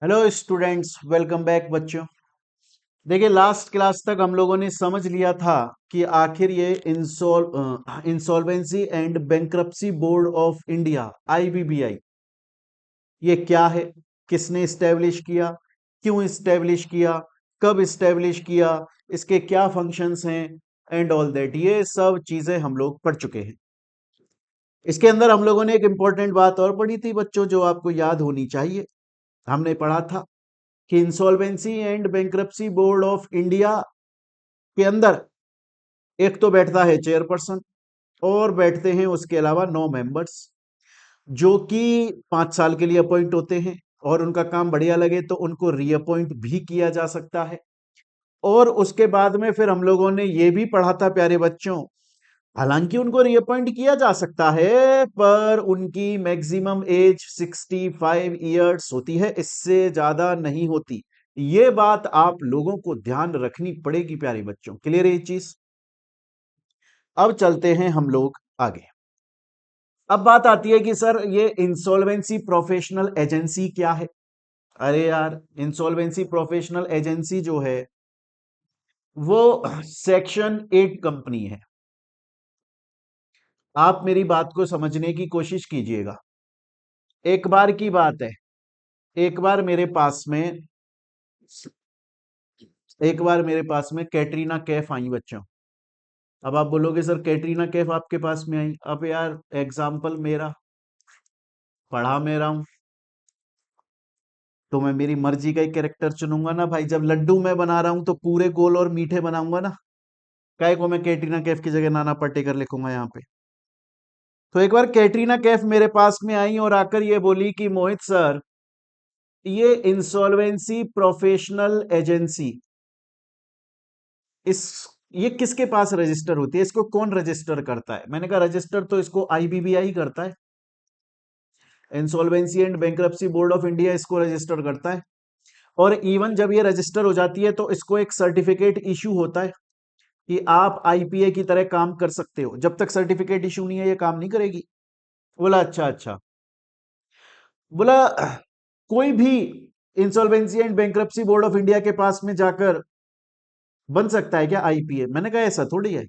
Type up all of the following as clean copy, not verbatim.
Hello students, welcome back बच्चों। देखिए, last class तक हम लोगों ने समझ लिया था कि आखिर ये insolvency and bankruptcy board of India IBBI ये क्या है, किसने इस्टेब्लिश किया, क्यों इस्टेब्लिश किया, कब इस्टेब्लिश किया, इसके क्या फंक्शंस हैं एंड ऑल दैट, ये सब चीजें हम लोग पढ़ चुके हैं। इसके अंदर हम लोगों ने एक इंपॉर्टेंट बात और पढ़ी थी बच्चों, जो आपको याद होनी चाहिए। हमने पढ़ा था कि insolvency and bankruptcy board of India के अंदर एक तो बैठता है चेयरपर्सन और बैठते हैं उसके अलावा 9 मेंबर्स, जो कि 5 साल के लिए अपॉइंट होते हैं और उनका काम बढ़िया लगे तो उनको रीअपॉइंट भी किया जा सकता है। और उसके बाद में फिर हम लोगों ने ये भी पढ़ा था प्यारे बच्चों, हालांकि उनको रीअपॉइंट किया जा सकता है पर उनकी मैक्सिमम एज 65 ईयर्स होती है, इससे ज्यादा नहीं होती। ये बात आप लोगों को ध्यान रखनी पड़ेगी प्यारे बच्चों। क्लियर है ये चीज? अब चलते हैं हम लोग आगे। अब बात आती है कि सर ये इंसॉल्वेंसी प्रोफेशनल एजेंसी क्या है। अरे यार, इंसॉल्वेंसी प्रोफेशनल एजेंसी जो है वो सेक्शन 8 कंपनी है। आप मेरी बात को समझने की कोशिश कीजिएगा। एक बार की बात है, एक बार मेरे पास में एक बार मेरे पास में कैटरीना कैफ आई बच्चों। अब आप बोलोगे सर कैटरीना कैफ आपके पास में आई, अब यार एग्जाम्पल मेरा, पढ़ा मैं रहा हूं तो मैं मेरी मर्जी का ही कैरेक्टर चुनूंगा ना भाई। जब लड्डू मैं बना रहा हूं तो पूरे गोल और मीठे बनाऊंगा ना। काय को मैं कैटरीना कैफ की जगह नाना पाटेकर लिखूंगा यहाँ पे। तो एक बार कैटरीना कैफ मेरे पास में आई और आकर ये बोली कि मोहित सर, ये इंसॉल्वेंसी प्रोफेशनल एजेंसी इस ये किसके पास रजिस्टर होती है, इसको कौन रजिस्टर करता है? मैंने कहा रजिस्टर तो इसको आईबीबीआई करता है, insolvency and bankruptcy board of India इसको रजिस्टर करता है। और इवन जब ये रजिस्टर हो जाती है तो इसको एक सर्टिफिकेट इशू होता है कि आप आईपीए की तरह काम कर सकते हो। जब तक सर्टिफिकेट इशू नहीं है ये काम नहीं करेगी। बोला अच्छा अच्छा। बोला कोई भी insolvency and bankruptcy board of India के पास में जाकर बन सकता है क्या आईपीए? मैंने कहा ऐसा थोड़ी है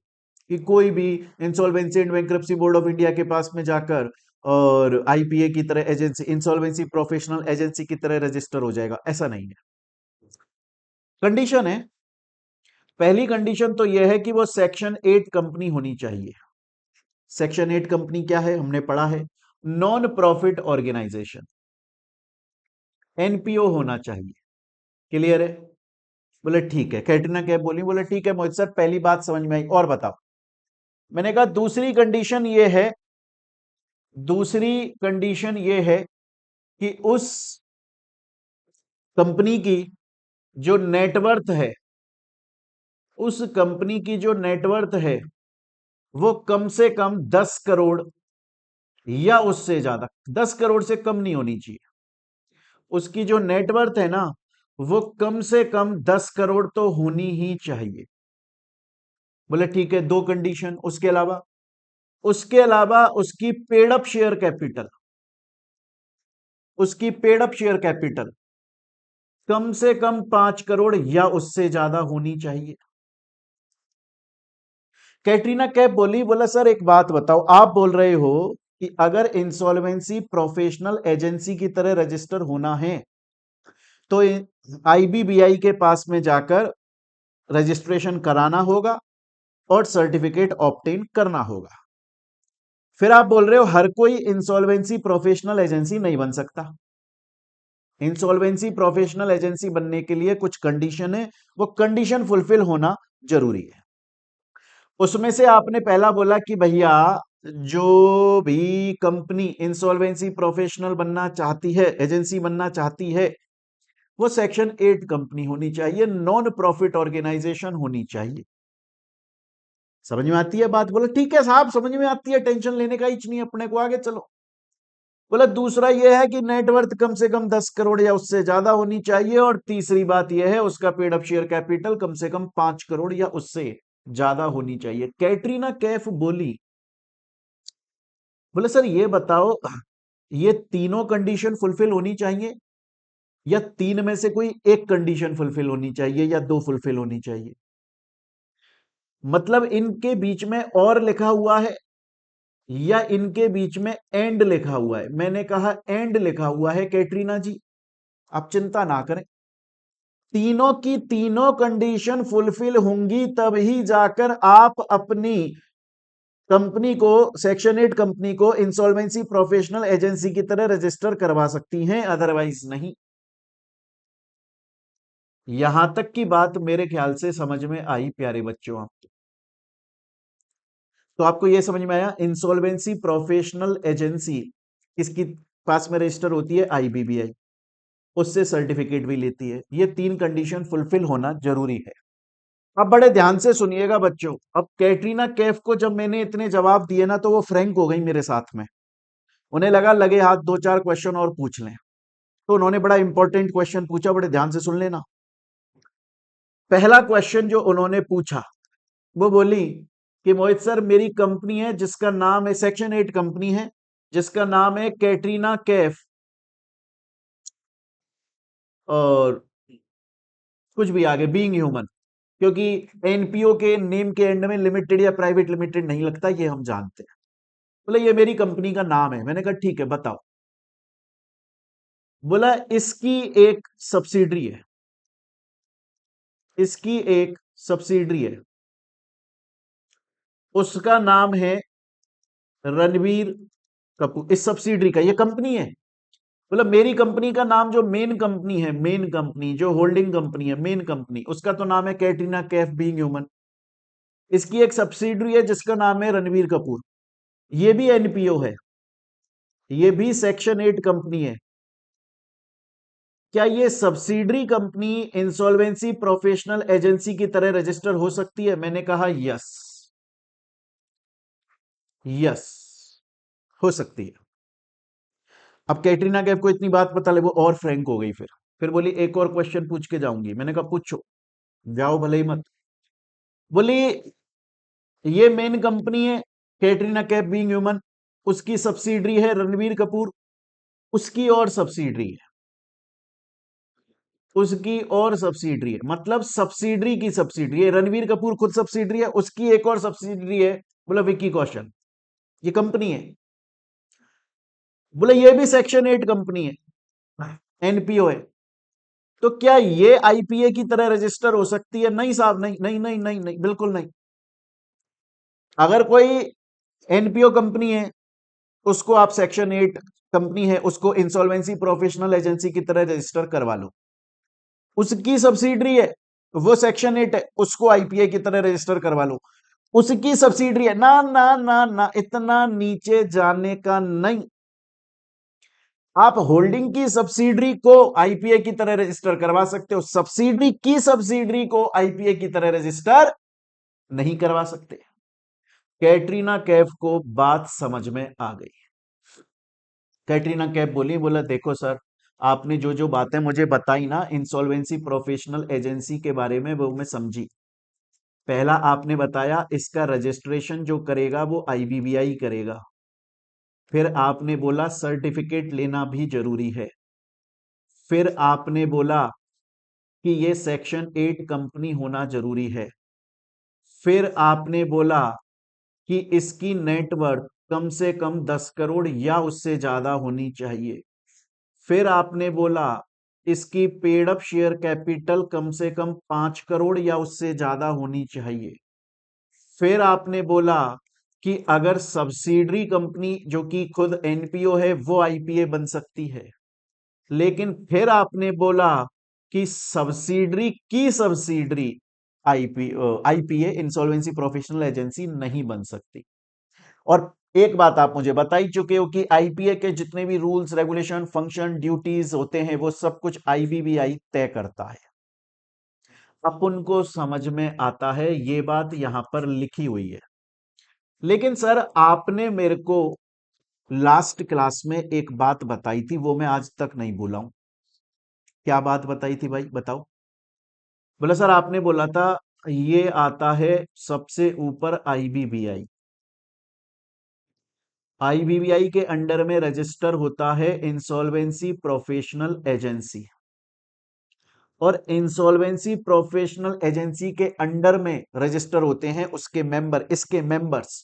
कि कोई भी insolvency and bankruptcy board of India के पास में जाकर और आईपीए की तरह एजेंसी, इंसॉल्वेंसी प्रोफेशनल एजेंसी की तरह रजिस्टर हो जाएगा, ऐसा नहीं है। कंडीशन है, पहली कंडीशन तो यह है कि वो सेक्शन 8 कंपनी होनी चाहिए। सेक्शन 8 कंपनी क्या है हमने पढ़ा है, नॉन प्रॉफिट ऑर्गेनाइजेशन, एनपीओ होना चाहिए। क्लियर है? बोले ठीक है। कैटरीना कैफ बोली, बोले ठीक है मोहित सर, पहली बात समझ में आई, और बताओ। मैंने कहा दूसरी कंडीशन ये है, दूसरी कंडीशन ये है कि उस कंपनी की जो नेटवर्थ है, उस कंपनी की जो नेटवर्थ है वो कम से कम 10 करोड़ या उससे ज्यादा, 10 करोड़ से कम नहीं होनी चाहिए। उसकी जो नेटवर्थ है ना वो कम से कम 10 करोड़ तो होनी ही चाहिए। बोले ठीक है, दो कंडीशन। उसके अलावा उसकी पेड अप शेयर कैपिटल, उसकी पेड अप शेयर कैपिटल कम से कम 5 करोड़ या उससे ज्यादा होनी चाहिए। कैटरीना कैफ बोली, बोला सर एक बात बताओ, आप बोल रहे हो कि अगर इंसॉल्वेंसी प्रोफेशनल एजेंसी की तरह रजिस्टर होना है तो आईबीबीआई के पास में जाकर रजिस्ट्रेशन कराना होगा और सर्टिफिकेट ऑब्टेन करना होगा। फिर आप बोल रहे हो हर कोई इंसॉल्वेंसी प्रोफेशनल एजेंसी नहीं बन सकता। इंसॉल्वेंसी प्रोफेशनल एजेंसी बनने के लिए कुछ कंडीशन है, वो कंडीशन फुलफिल होना जरूरी है। उसमें से आपने पहला बोला कि भैया जो भी कंपनी इंसॉल्वेंसी प्रोफेशनल बनना चाहती है, एजेंसी बनना चाहती है, वो सेक्शन 8 कंपनी होनी चाहिए, नॉन प्रॉफिट ऑर्गेनाइजेशन होनी चाहिए। समझ में आती है बात? बोला ठीक है साहब, समझ में आती है, टेंशन लेने का ही नहीं, अपने को आगे चलो। बोला दूसरा यह है कि नेटवर्थ कम से कम 10 करोड़ या उससे ज्यादा होनी चाहिए, और तीसरी बात यह है उसका पेड अप शेयर कैपिटल कम से कम 5 करोड़ या उससे ज्यादा होनी चाहिए। कैटरीना कैफ बोली, बोले सर ये बताओ, ये तीनों कंडीशन फुलफिल होनी चाहिए? या तीन में से कोई एक कंडीशन फुलफिल होनी चाहिए या दो फुलफिल होनी चाहिए। मतलब इनके बीच में और लिखा हुआ है या इनके बीच में एंड लिखा हुआ है। मैंने कहा एंड लिखा हुआ है कैटरीना जी, आप चिंता ना करें, तीनों की तीनों कंडीशन फुलफिल होंगी तभी जाकर आप अपनी कंपनी को, सेक्शन 8 कंपनी को इंसॉल्वेंसी प्रोफेशनल एजेंसी की तरह रजिस्टर करवा सकती हैं, अदरवाइज नहीं। यहां तक की बात मेरे ख्याल से समझ में आई प्यारे बच्चों आपको। तो आपको यह समझ में आया, इंसॉल्वेंसी प्रोफेशनल एजेंसी किसकी पास में रजिस्टर होती है? आईबीबीआई, उससे सर्टिफिकेट भी लेती है। ये तीन कंडीशन फुलफिल होना जरूरी है। अब बड़े ध्यान से सुनिएगा बच्चों, अब कैटरीना कैफ को जब मैंने इतने जवाब दिए ना तो वो फ्रैंक हो गई मेरे साथ में। उन्हें लगा लगे हाथ दो चार क्वेश्चन और पूछ लें, तो उन्होंने बड़ा इंपॉर्टेंट क्वेश्चन पूछा, बड़े ध्यान से सुन लेना। पहला क्वेश्चन जो उन्होंने पूछा वो बोली कि मोहित सर, मेरी कंपनी है जिसका नाम है, सेक्शन 8 कंपनी है जिसका नाम है कैटरीना कैफ, और कुछ भी आगे बीइंग ह्यूमन, क्योंकि एनपीओ के नेम के एंड में लिमिटेड या प्राइवेट लिमिटेड नहीं लगता, ये हम जानते हैं। बोले ये मेरी कंपनी का नाम है। मैंने कहा ठीक है बताओ। बोला इसकी एक सब्सिडरी है, इसकी एक सब्सिडरी है, उसका नाम है रणवीर कपूर। इस सब्सिडरी का, ये कंपनी है। मतलब मेरी कंपनी का नाम, जो मेन कंपनी है, मेन कंपनी जो होल्डिंग कंपनी है, मेन कंपनी, उसका तो नाम है कैटरीना कैफ बीइंग ह्यूमन। इसकी एक सब्सिडरी है जिसका नाम है रणवीर कपूर, ये भी एनपीओ है, ये भी सेक्शन 8 कंपनी है। क्या ये subsidiary company insolvency professional agency की तरह रजिस्टर हो सकती है? मैंने कहा यस, यस हो सकती है। अब कैटरीना कैफ को इतनी बात पता लगे, वो और फ्रैंक हो गई। फिर बोली एक और क्वेश्चन पूछ के जाऊंगी। मैंने कहा पूछो, जाओ भले ही मत। बोली ये मेन कंपनी है कैटरीना कैफ बीइंग ह्यूमन, उसकी सब्सिडरी है रणवीर कपूर, उसकी और सब्सिडरी है, उसकी और सब्सिडरी है, मतलब सब्सिडरी की सब्सिडरी है। रणवीर कपूर खुद सब्सिडरी है, उसकी एक और सब्सिडरी है, बोला विक्की कौशल। ये कंपनी है। बोले ये भी सेक्शन 8 कंपनी है, एनपीओ है। तो क्या ये आईपीए की तरह रजिस्टर हो सकती है? नहीं साहब, नहीं नहीं नहीं नहीं नहीं, बिल्कुल नहीं। अगर कोई एनपीओ कंपनी है, उसको आप सेक्शन 8 कंपनी है, उसको इंसॉल्वेंसी प्रोफेशनल एजेंसी की तरह रजिस्टर करवा लो। उसकी सब्सिडरी है, वो सेक्शन 8 है, उसको आईपीए की तरह रजिस्टर करवा लो। उसकी सब्सिडरी है, ना ना ना ना, इतना नीचे जाने का नहीं। आप होल्डिंग की सब्सिडरी को आईपीए की तरह रजिस्टर करवा सकते हो, सब्सिडरी की सब्सिडरी को आईपीए की तरह रजिस्टर नहीं करवा सकते। कैटरीना कैफ को बात समझ में आ गई। कैटरीना कैफ बोली, बोला देखो सर, आपने जो जो बातें मुझे बताई ना इंसॉल्वेंसी प्रोफेशनल एजेंसी के बारे में, वो मैं समझी। पहला आपने बताया इसका रजिस्ट्रेशन जो करेगा वो आईबीबीआई करेगा। फिर आपने बोला सर्टिफिकेट लेना भी जरूरी है। फिर आपने बोला कि ये सेक्शन 8 कंपनी होना जरूरी है। फिर आपने बोला कि इसकी नेटवर्थ कम से कम 10 करोड़ या उससे ज्यादा होनी चाहिए। फिर आपने बोला इसकी पेड अप शेयर कैपिटल कम से कम 5 करोड़ या उससे ज्यादा होनी चाहिए। फिर आपने बोला कि अगर सब्सिडरी कंपनी जो कि खुद एनपीओ है वो आईपीए बन सकती है। लेकिन फिर आपने बोला कि सब्सिडरी की subsidiary IPA insolvency professional agency नहीं बन सकती। और एक बात आप मुझे बता ही चुके हो कि आईपीए के जितने भी रूल्स रेगुलेशन फंक्शन ड्यूटीज होते हैं वो सब कुछ आईबीबीआई तय करता है। अपन को समझ में आता है, ये बात यहां पर लिखी हुई है। लेकिन सर आपने मेरे को लास्ट क्लास में एक बात बताई थी, वो मैं आज तक नहीं भूला हूं। क्या बात बताई थी भाई, बताओ। बोला सर आपने बोला था ये आता है सबसे ऊपर आईबीबीआई, आईबीबीआई के अंडर में रजिस्टर होता है इंसॉल्वेंसी प्रोफेशनल एजेंसी। और इंसॉल्वेंसी प्रोफेशनल एजेंसी के अंडर में रजिस्टर होते हैं उसके मेंबर, इसके मेंबर्स,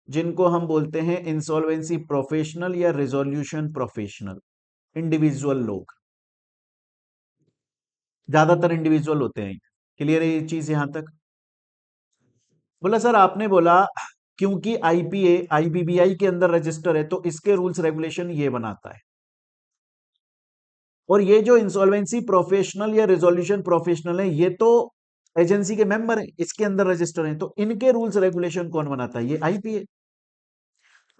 जिनको हम बोलते हैं इंसॉल्वेंसी प्रोफेशनल या रिजोल्यूशन प्रोफेशनल, इंडिविजुअल लोग, ज्यादातर इंडिविजुअल होते हैं। क्लियर है ये चीज यहां तक? बोला सर आपने बोला क्योंकि आईपीए आईबीबीआई के अंदर रजिस्टर है तो इसके रूल्स रेगुलेशन ये बनाता है, और ये जो इंसॉल्वेंसी प्रोफेशनल या रिजोल्यूशन प्रोफेशनल है ये तो एजेंसी के मेंबर है, इसके अंदर रजिस्टर है, तो इनके रूल्स रेगुलेशन कौन बनाता है? ये आईपीए।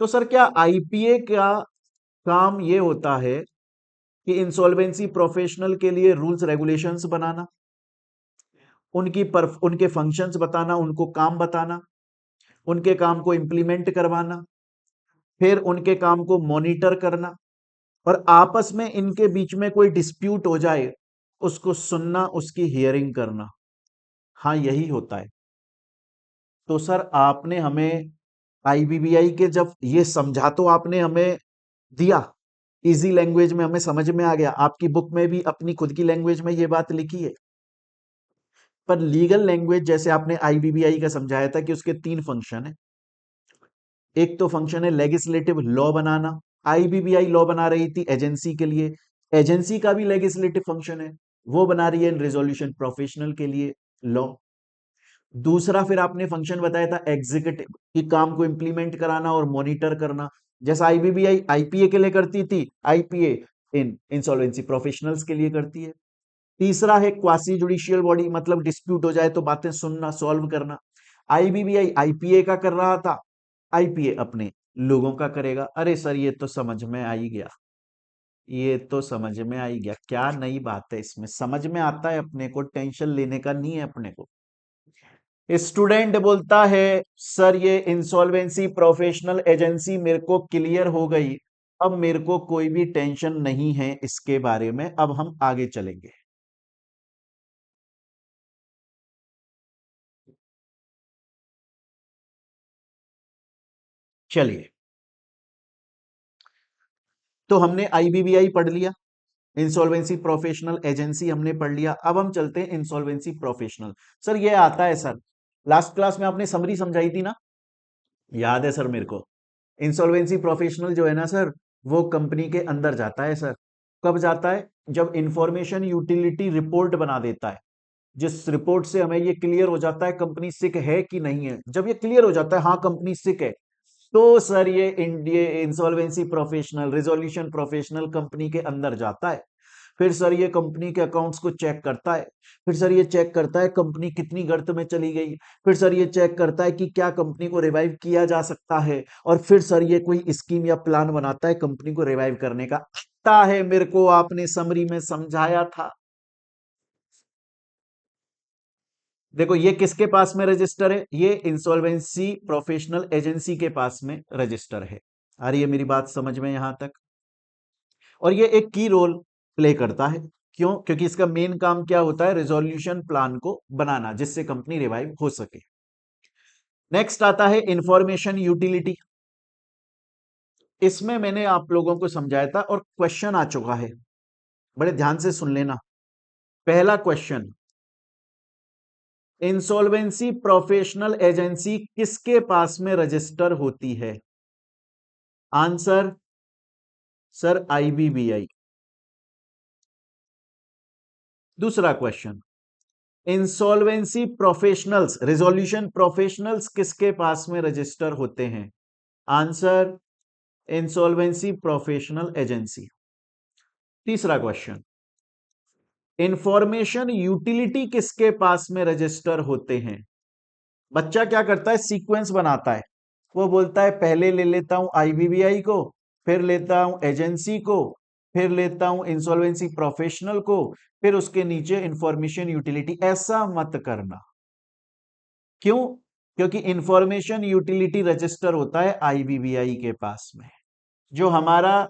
तो सर क्या आईपीए का काम ये होता है कि इंसॉल्वेंसी प्रोफेशनल के लिए रूल्स रेगुलेशंस बनाना, उनके फंक्शंस बताना, उनको काम बताना, उनके काम को इंप्लीमेंट करवाना, फिर उनके काम को मॉनिटर करना, और आपस में इनके बीच में कोई डिस्प्यूट हो जाए उसको सुनना, उसकी हियरिंग करना। हाँ यही होता है। तो सर आपने हमें आईबीबीआई के जब ये समझा तो आपने हमें दिया इजी लैंग्वेज में, हमें समझ में आ गया, आपकी बुक में भी अपनी खुद की लैंग्वेज में ये बात लिखी है, पर लीगल लैंग्वेज जैसे आपने आईबीबीआई का समझाया था कि उसके 3 फंक्शन है। एक तो फंक्शन है लेजिस्लेटिव लॉ बनाना, आईबीबीआई लॉ बना रही थी एजेंसी के लिए, एजेंसी का भी लेजिस्लेटिव फंक्शन है, वो बना रही है इन रिजोल्यूशन प्रोफेशनल के लिए लॉ। दूसरा फिर आपने फंक्शन बताया था एग्जीक्यूटिव, कि काम को इंप्लीमेंट कराना और मॉनिटर करना, जैसा आईबीबीआई आईपीए के लिए करती थी, आईपीए इन इंसॉल्वेंसी प्रोफेशनल्स के लिए करती है। तीसरा है क्वासी जुडिशियल बॉडी, मतलब डिस्प्यूट हो जाए तो बातें सुनना, सॉल्व करना, आईबीबीआई आईपीए का कर रहा था, आईपीए अपने लोगों का करेगा। अरे सर ये तो समझ में आ ही गया, ये तो समझ में आ ही गया, क्या नई बात है इसमें, समझ में आता है अपने को, टेंशन लेने का नहीं है अपने को। स्टूडेंट बोलता है सर ये इंसॉल्वेंसी प्रोफेशनल एजेंसी मेरे को क्लियर हो गई, अब मेरे को कोई भी टेंशन नहीं है इसके बारे में, अब हम आगे चलेंगे। चलिए, तो हमने आईबीबीआई पढ़ लिया, इंसॉल्वेंसी प्रोफेशनल एजेंसी हमने पढ़ लिया, अब हम चलते हैं इंसॉल्वेंसी प्रोफेशनल। सर ये आता है सर, लास्ट क्लास में आपने समरी समझाई थी ना, याद है सर मेरे को? इंसॉल्वेंसी प्रोफेशनल जो है ना सर, वो कंपनी के अंदर जाता है सर। कब जाता है? जब इंफॉर्मेशन यूटिलिटी रिपोर्ट बना देता है, जिस रिपोर्ट से हमें ये क्लियर हो जाता है कंपनी सिक है कि नहीं है, जब ये क्लियर हो जाता है हाँ कंपनी सिक है, तो सर ये insolvency professional resolution professional company के अंदर जाता है। फिर सर ये कंपनी के अकाउंट्स को चेक करता है, फिर सर ये चेक करता है कंपनी कितनी गर्त में चली गई, फिर सर ये चेक करता है कि क्या कंपनी को रिवाइव किया जा सकता है, और फिर सर ये कोई स्कीम या प्लान बनाता है कंपनी को रिवाइव करने का। आता है मेरे को, आपने समरी में समझाया था। देखो ये किसके पास में रजिस्टर है? ये इंसॉल्वेंसी प्रोफेशनल एजेंसी के पास में रजिस्टर है। आ रही है मेरी बात समझ में यहां तक? और ये एक की रोल प्ले करता है। क्यों? क्योंकि इसका मेन काम क्या होता है? रिजोल्यूशन प्लान को बनाना, जिससे कंपनी रिवाइव हो सके। नेक्स्ट आता है इंफॉर्मेशन यूटिलिटी। इसमें मैंने आप लोगों को समझाया था और क्वेश्चन आ चुका है, बड़े ध्यान से सुन लेना। पहला क्वेश्चन, इंसॉल्वेंसी प्रोफेशनल एजेंसी किसके पास में रजिस्टर होती है? Answer sir IBBI. दूसरा question, insolvency professionals resolution professionals किसके पास में रजिस्टर होते हैं? Answer insolvency professional agency. तीसरा क्वेश्चन, इंफॉर्मेशन यूटिलिटी किसके पास में रजिस्टर होते हैं? बच्चा क्या करता है? सीक्वेंस बनाता है, वो बोलता है पहले ले लेता हूं आईबीबीआई को, फिर लेता हूं एजेंसी को, फिर लेता हूं इंसॉल्वेंसी प्रोफेशनल को, फिर उसके नीचे इंफॉर्मेशन यूटिलिटी। ऐसा मत करना। क्यों? क्योंकि इंफॉर्मेशन यूटिलिटी रजिस्टर होता है आईबीबीआई के पास में। जो हमारा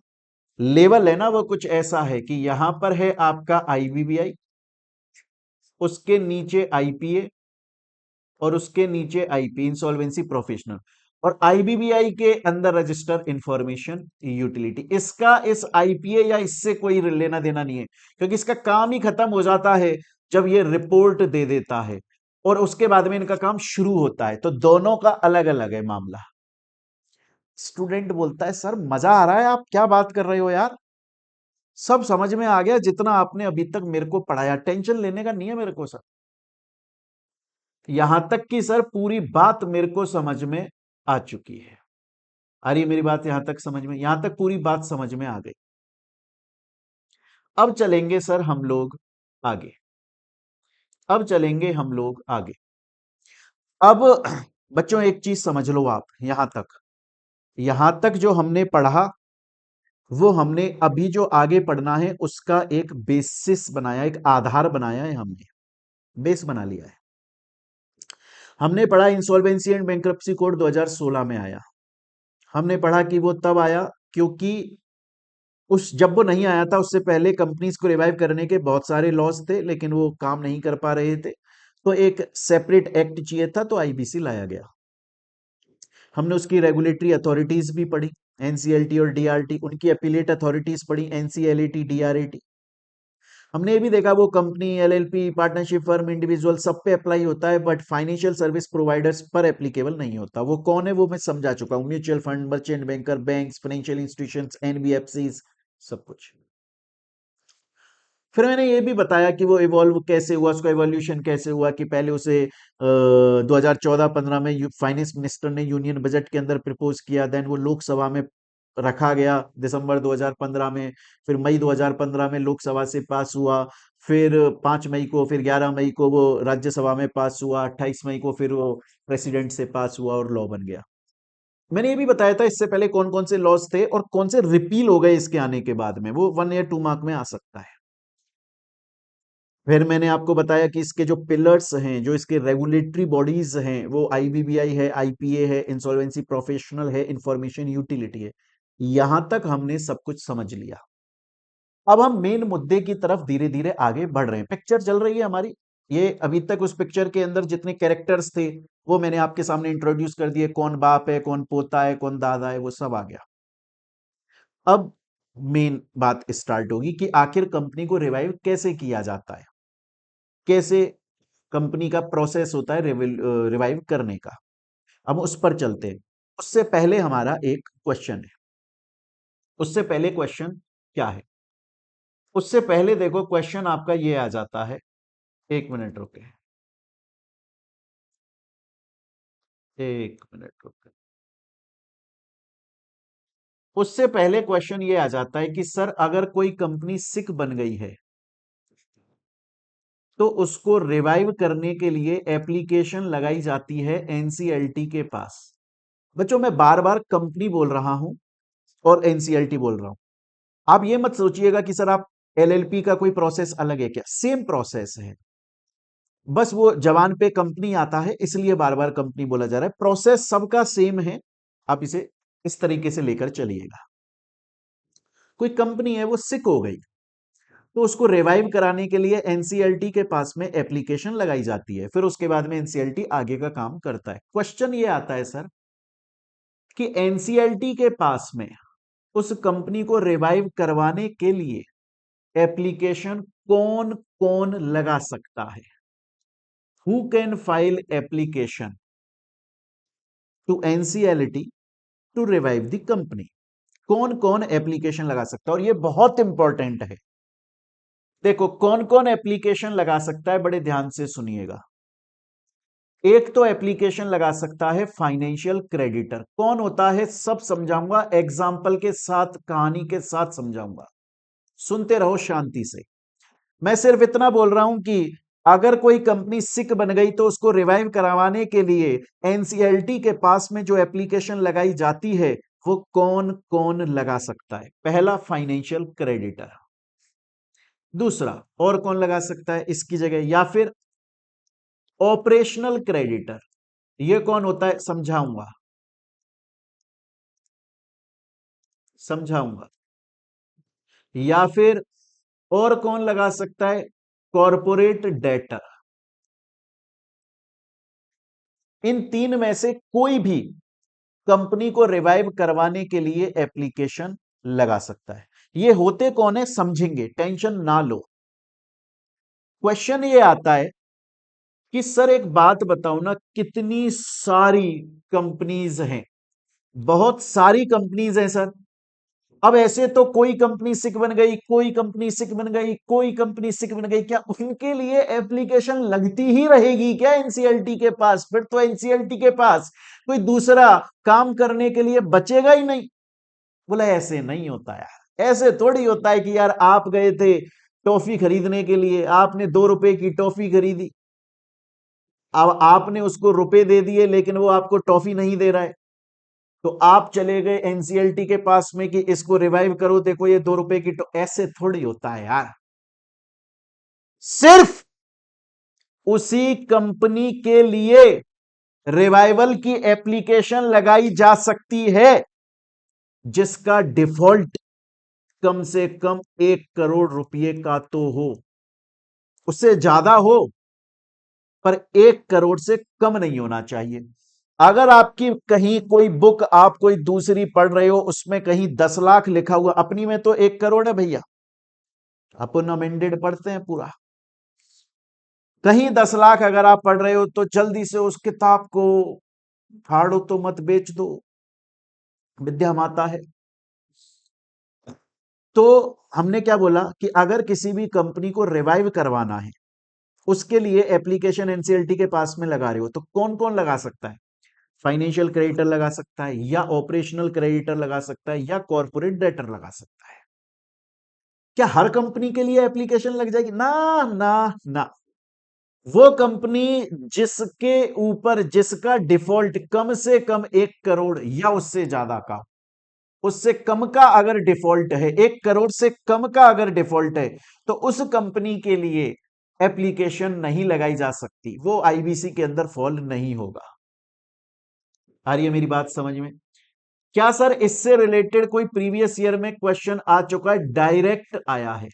लेवल है ना वो कुछ ऐसा है कि यहां पर है आपका आईबीबीआई, उसके नीचे आईपीए, और उसके नीचे आईपी इंसॉल्वेंसी प्रोफेशनल, और आईबीबीआई के अंदर रजिस्टर इंफॉर्मेशन यूटिलिटी। इसका इस आईपीए या इससे कोई लेना देना नहीं है, क्योंकि इसका काम ही खत्म हो जाता है जब ये रिपोर्ट दे देता है और उसके बाद में इनका काम शुरू होता है, तो दोनों का अलग अलग है मामला। स्टूडेंट बोलता है सर मजा आ रहा है, आप क्या बात कर रहे हो यार, सब समझ में आ गया जितना आपने अभी तक मेरे को पढ़ाया, टेंशन लेने का नहीं है मेरे को सर। यहां तक कि सर पूरी बात मेरे को समझ में आ चुकी है। आ रही है मेरी बात यहां तक समझ में? यहां तक पूरी बात समझ में आ गई। अब चलेंगे सर हम लोग आगे। अब चलेंगे हम लोग आगे। अब बच्चों एक चीज समझ लो आप, यहां तक जो हमने पढ़ा वो हमने अभी जो आगे पढ़ना है उसका एक बेसिस बनाया, एक आधार बनाया है, हमने बेस बना लिया है। हमने पढ़ा इंसॉल्वेंसी एंड बैंक्रप्सी कोड 2016 में आया। हमने पढ़ा कि वो तब आया क्योंकि उस जब वो नहीं आया था उससे पहले कंपनीज को रिवाइव करने के बहुत सारे लॉस थे, लेकिन वो काम नहीं कर पा रहे थे, तो एक सेपरेट एक्ट चाहिए था, तो आईबीसी लाया गया। हमने उसकी रेगुलेटरी अथॉरिटीज भी पढ़ी, एनसीएलटी और डीआरटी, उनकी अपीलेट अथॉरिटीज पढ़ी, एनसीएलएटी, डीआरएटी। हमने ये भी देखा वो company, LLP, partnership firm, individual सब पे अप्लाई होता है, बट फाइनेंशियल सर्विस प्रोवाइडर्स पर एप्लीकेबल नहीं होता। वो कौन है वो मैं समझा चुका हूं, mutual fund, merchant banker, banks, financial institutions, NBFCs, सब कुछ। फिर मैंने ये भी बताया कि वो इवॉल्व कैसे हुआ, उसका इवोल्यूशन कैसे हुआ, कि पहले उसे 2014-15 में फाइनेंस मिनिस्टर ने यूनियन बजट के अंदर प्रपोज किया, देन वो लोकसभा में रखा गया दिसंबर 2015 में, फिर मई 2015 में लोकसभा से पास हुआ, फिर 5 मई को, फिर 11 मई को वो राज्यसभा में पास हुआ, 28 मई को फिर वो प्रेसिडेंट से पास हुआ और लॉ बन गया। मैंने ये भी बताया था इससे पहले कौन कौन से लॉज थे और कौन से रिपील हो गए इसके आने के बाद में, वो 1 या 2 मार्क में आ सकता है। फिर मैंने आपको बताया कि इसके जो पिलर्स हैं, जो इसके रेगुलेटरी बॉडीज हैं, वो आईबीबीआई है, आईपीए है, इंसॉल्वेंसी प्रोफेशनल है, इंफॉर्मेशन यूटिलिटी है। यहां तक हमने सब कुछ समझ लिया। अब हम मेन मुद्दे की तरफ धीरे धीरे आगे बढ़ रहे हैं। पिक्चर चल रही है हमारी, ये अभी तक उस पिक्चर के अंदर जितने कैरेक्टर्स थे वो मैंने आपके सामने इंट्रोड्यूस कर दिए, कौन बाप है, कौन पोता है, कौन दादा है, वो सब आ गया। अब मेन बात स्टार्ट होगी कि आखिर कंपनी को रिवाइव कैसे किया जाता है, कैसे कंपनी का प्रोसेस होता है रिवाइव करने का। हम उस पर चलते हैं। उससे पहले हमारा एक क्वेश्चन है। उससे पहले क्वेश्चन क्या है? उससे पहले देखो क्वेश्चन आपका ये आ जाता है, एक मिनट रुके, एक मिनट रुके। उससे पहले क्वेश्चन ये आ जाता है कि सर अगर कोई कंपनी सिक बन गई है तो उसको रिवाइव करने के लिए एप्लीकेशन लगाई जाती है एनसीएलटी के पास। बच्चों मैं बार बार कंपनी बोल रहा हूं और एनसीएलटी बोल रहा हूं, आप ये मत सोचिएगा कि सर आप एलएलपी का कोई प्रोसेस अलग है क्या, सेम प्रोसेस है, बस वो जवान पे कंपनी आता है इसलिए बार बार कंपनी बोला जा रहा है, प्रोसेस सबका सेम है। आप इसे इस तरीके से लेकर चलिएगा। कोई कंपनी है वो सिक हो गई तो उसको रिवाइव कराने के लिए एनसीएलटी के पास में एप्लीकेशन लगाई जाती है, फिर उसके बाद में एनसीएलटी आगे का काम करता है। क्वेश्चन ये आता है सर कि एनसीएलटी के पास में उस कंपनी को रिवाइव करवाने के लिए एप्लीकेशन कौन कौन लगा सकता है? Who can file application to NCLT to revive the company? कौन कौन एप्लीकेशन लगा सकता है? और ये बहुत इंपॉर्टेंट है। देखो कौन कौन एप्लीकेशन लगा सकता है, बड़े ध्यान से सुनिएगा। एक तो एप्लीकेशन लगा सकता है फाइनेंशियल क्रेडिटर। कौन होता है सब समझाऊंगा, एग्जाम्पल के साथ, कहानी के साथ समझाऊंगा, सुनते रहो शांति से। मैं सिर्फ इतना बोल रहा हूं कि अगर कोई कंपनी सिक बन गई तो उसको रिवाइव करवाने के लिए एनसीएलटी के पास में जो एप्लीकेशन लगाई जाती है वो कौन कौन लगा सकता है? पहला फाइनेंशियल क्रेडिटर। दूसरा और कौन लगा सकता है इसकी जगह? या फिर ऑपरेशनल क्रेडिटर। ये कौन होता है समझाऊंगा, समझाऊंगा। या फिर और कौन लगा सकता है? Corporate debtor. इन तीन में से कोई भी कंपनी को रिवाइव करवाने के लिए एप्लीकेशन लगा सकता है। ये होते कौन है समझेंगे, टेंशन ना लो। क्वेश्चन ये आता है कि सर एक बात बताओ ना, कितनी सारी कंपनीज हैं, बहुत सारी कंपनीज हैं सर। अब ऐसे तो कोई कंपनी सिक बन गई, कोई कंपनी सिक बन गई, कोई कंपनी सिक बन गई, क्या उनके लिए एप्लीकेशन लगती ही रहेगी क्या एनसीएलटी के पास? फिर तो एनसीएलटी के पास कोई दूसरा काम करने के लिए बचेगा ही नहीं। बोला ऐसे नहीं होता यार, ऐसे थोड़ी होता है कि यार आप गए थे टॉफी खरीदने के लिए, आपने 2 रुपए की टॉफी खरीदी, अब आपने उसको रुपए दे दिए लेकिन वो आपको टॉफी नहीं दे रहा है, तो आप चले गए एनसीएलटी के पास में कि इसको रिवाइव करो, देखो ये 2 रुपए की ऐसे थोड़ी होता है यार। सिर्फ उसी कंपनी के लिए रिवाइवल की एप्लीकेशन लगाई जा सकती है जिसका डिफॉल्ट कम से कम 1 करोड़ रुपए का तो हो, उससे ज्यादा हो पर 1 करोड़ से कम नहीं होना चाहिए। अगर आपकी कहीं कोई बुक आप कोई दूसरी पढ़ रहे हो, उसमें कहीं 10 लाख लिखा हुआ, अपनी में तो 1 करोड़ है भैया, अपन अमेंडेड पढ़ते हैं पूरा। कहीं 10 लाख अगर आप पढ़ रहे हो तो जल्दी से उस किताब को फाड़ो तो मत बेच दो, विद्या माता है। तो हमने क्या बोला कि अगर किसी भी कंपनी को रिवाइव करवाना है, उसके लिए एप्लीकेशन एनसीएलटी के पास में लगा रहे हो, तो कौन कौन लगा सकता है? फाइनेंशियल क्रेडिटर लगा सकता है, या ऑपरेशनल क्रेडिटर लगा सकता है, या कॉर्पोरेट डेटर लगा सकता है। क्या हर कंपनी के लिए एप्लीकेशन लग जाएगी? ना ना ना। वो कंपनी जिसके ऊपर जिसका डिफॉल्ट कम से कम 1 करोड़ या उससे ज्यादा का, उससे कम का अगर डिफॉल्ट है, 1 करोड़ से कम का अगर डिफॉल्ट है, तो उस कंपनी के लिए एप्लीकेशन नहीं लगाई जा सकती, वो आईबीसी के अंदर फॉल नहीं होगा। आ रही है मेरी बात समझ में? क्या सर इससे रिलेटेड कोई प्रीवियस ईयर में क्वेश्चन आ चुका है? डायरेक्ट आया है,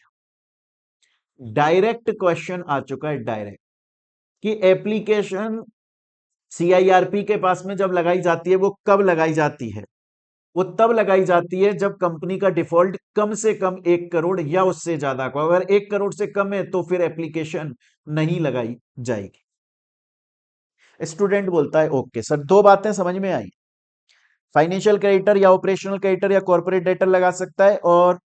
डायरेक्ट क्वेश्चन आ चुका है, डायरेक्ट, कि एप्लीकेशन सीआईआरपी के पास में जब लगाई जाती है, वो कब लगाई जाती है? वो तब लगाई जाती है जब कंपनी का डिफॉल्ट कम से कम 1 करोड़ या उससे ज्यादा का, अगर 1 करोड़ से कम है तो फिर एप्लीकेशन नहीं लगाई जाएगी। स्टूडेंट बोलता है ओके सर, 2 बातें समझ में आई, फाइनेंशियल क्रेडिटर या ऑपरेशनल क्रेडिटर या कॉर्पोरेट डेटर लगा सकता है, और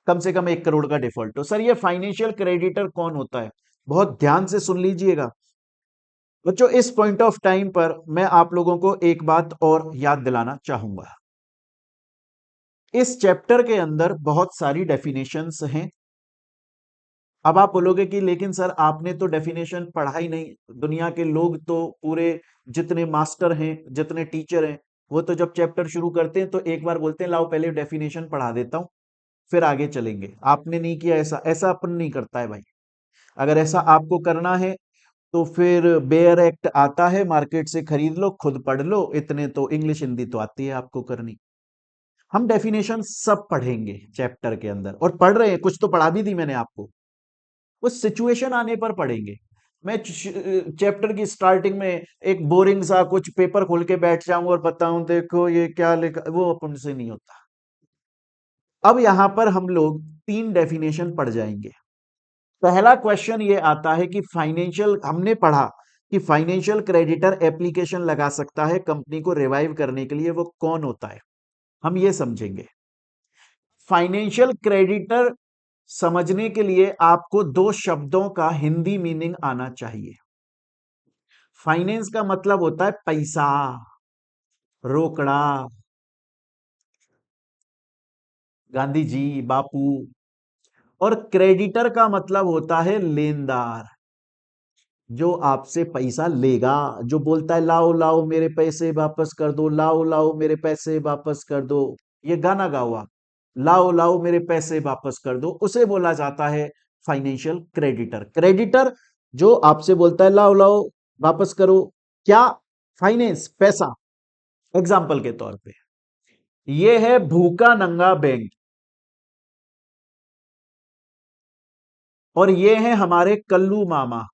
कम से कम 1 करोड़ का डिफॉल्ट। तो सर ये फाइनेंशियल क्रेडिटर कौन होता है? बहुत ध्यान से सुन लीजिएगा बच्चों, इस पॉइंट ऑफ टाइम पर मैं आप लोगों को एक बात और याद दिलाना चाहूंगा। इस चैप्टर के अंदर बहुत सारी डेफिनेशंस हैं। अब आप बोलोगे कि लेकिन सर आपने तो डेफिनेशन पढ़ा ही नहीं, दुनिया के लोग तो पूरे जितने मास्टर हैं, जितने टीचर हैं, वो तो जब चैप्टर शुरू करते हैं तो एक बार बोलते हैं लाओ पहले डेफिनेशन पढ़ा देता हूं फिर आगे चलेंगे। आपने नहीं किया ऐसा, ऐसा अपन नहीं करता है भाई। अगर ऐसा आपको करना है तो फिर बेयर एक्ट आता है, मार्केट से खरीद लो, खुद पढ़ लो, इतने तो इंग्लिश हिंदी तो आती है आपको करनी। हम डेफिनेशन सब पढ़ेंगे चैप्टर के अंदर, और पढ़ रहे हैं, कुछ तो पढ़ा भी दी मैंने आपको, उस सिचुएशन आने पर पढ़ेंगे। मैं चैप्टर की स्टार्टिंग में एक बोरिंग सा कुछ पेपर खोल के बैठ जाऊं और बताऊं देखो ये क्या लिखा, वो अपन से नहीं होता। अब यहां पर हम लोग 3 डेफिनेशन पढ़ जाएंगे। पहला क्वेश्चन ये आता है कि फाइनेंशियल, हमने पढ़ा कि फाइनेंशियल क्रेडिटर एप्लीकेशन लगा सकता है कंपनी को रिवाइव करने के लिए, वो कौन होता है हम ये समझेंगे। फाइनेंशियल क्रेडिटर समझने के लिए आपको 2 शब्दों का हिंदी मीनिंग आना चाहिए। फाइनेंस का मतलब होता है पैसा, रोकड़ा, गांधी जी, बापू। और क्रेडिटर का मतलब होता है लेनदार, जो आपसे पैसा लेगा, जो बोलता है लाओ लाओ मेरे पैसे वापस कर दो, लाओ लाओ मेरे पैसे वापस कर दो। ये गाना गाओ आप, लाओ लाओ मेरे पैसे वापस कर दो, उसे बोला जाता है फाइनेंशियल क्रेडिटर। क्रेडिटर जो आपसे बोलता है लाओ लाओ वापस करो, क्या? फाइनेंस, पैसा। एग्जाम्पल के तौर पे ये है भूखा नंगा बैंक, और ये है हमारे कल्लू मामा,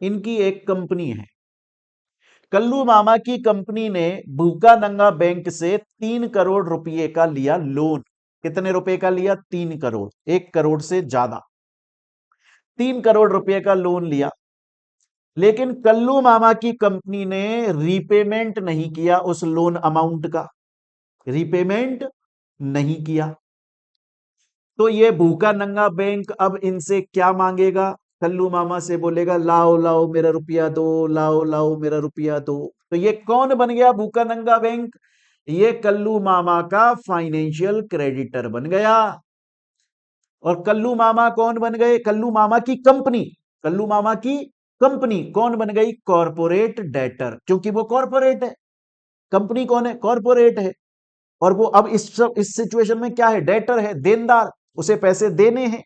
इनकी एक कंपनी है। कल्लू मामा की कंपनी ने भूखा नंगा बैंक से 3 करोड़ रुपए का लिया लोन। कितने रुपए का लिया? 3 करोड़, 1 करोड़ से ज्यादा। 3 करोड़ रुपए का लोन लिया, लेकिन कल्लू मामा की कंपनी ने रीपेमेंट नहीं किया उस लोन अमाउंट का, रीपेमेंट नहीं किया। तो ये भूखा नंगा बैंक अब इनसे क्या मांगेगा? कल्लू मामा से बोलेगा लाओ लाओ मेरा रुपया दो, लाओ लाओ मेरा रुपया दो। तो ये कौन बन गया भूखा नंगा बैंक? ये कल्लू मामा का फाइनेंशियल क्रेडिटर बन गया। और कल्लू मामा कौन बन गए? कल्लू मामा की कंपनी, कल्लू मामा की कंपनी कौन बन गई? कॉरपोरेट डेटर, क्योंकि वो कॉरपोरेट है। कंपनी कौन है? कॉरपोरेट है। और वो अब इस सिचुएशन में क्या है? डेटर है, देनदार, उसे पैसे देने हैं।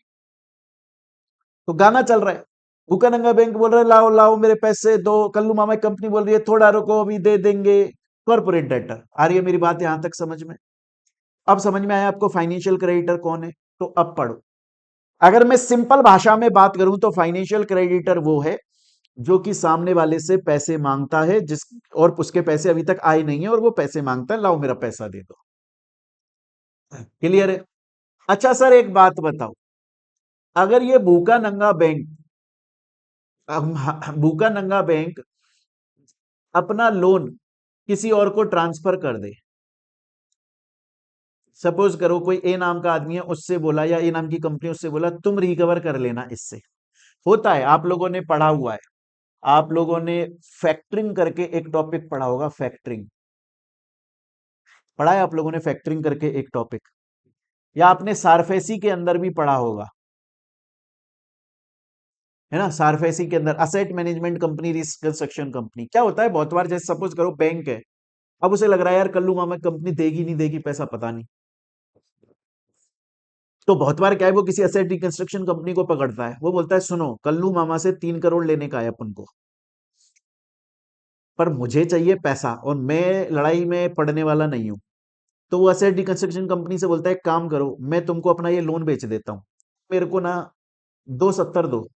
तो गाना चल रहा है, भूखा नंगा बैंक बोल रहा है लाओ लाओ मेरे पैसे दो, कल्लू मामा की कंपनी बोल रही है थोड़ा रुको अभी दे देंगे। Corporate debtor. आ रही है मेरी बात यहां तक समझ में? अब समझ में आया आपको फाइनेंशियल क्रेडिटर कौन है? तो अब पढ़ो। अगर मैं सिंपल भाषा में बात करूं तो फाइनेंशियल क्रेडिटर वो है जो कि सामने वाले से पैसे मांगता है, जिस और उसके पैसे अभी तक आए नहीं है और वो पैसे मांगता है, लाओ मेरा पैसा दे दो। क्लियर है? अच्छा सर एक बात बताओ, अगर ये भूखा नंगा बैंक, भूखा नंगा बैंक अपना लोन किसी और को ट्रांसफर कर दे, सपोज करो कोई ए नाम का आदमी है, उससे बोला, या ए नाम की कंपनी उससे बोला तुम रिकवर कर लेना इससे। होता है, आप लोगों ने पढ़ा हुआ है, आप लोगों ने फैक्टरिंग करके एक टॉपिक पढ़ा होगा, फैक्टरिंग पढ़ा है आप लोगों ने, फैक्टरिंग करके एक टॉपिक, या आपने सारफेसी के अंदर भी पढ़ा होगा, है ना? सारफेसी के अंदर asset management company, risk construction company. क्या होता है बहुत बार, जैसे सपोज करो बैंक है, अब उसे लग रहा है यार कल्लू मामा कंपनी देगी नहीं देगी पैसा पता नहीं, तो बहुत बार क्या है वो किसी असेट रिकंस्ट्रक्शन कंपनी को पकड़ता है, वो बोलता है सुनो कल्लू मामा से 3 करोड़ लेने का है अपन को, पर मुझे चाहिए पैसा और मैं लड़ाई में पड़ने वाला नहीं हूं। तो वो असेट रिकंस्ट्रक्शन कंपनी से बोलता है एक काम करो, मैं तुमको अपना ये लोन बेच देता हूं, मेरे को ना 270 दो,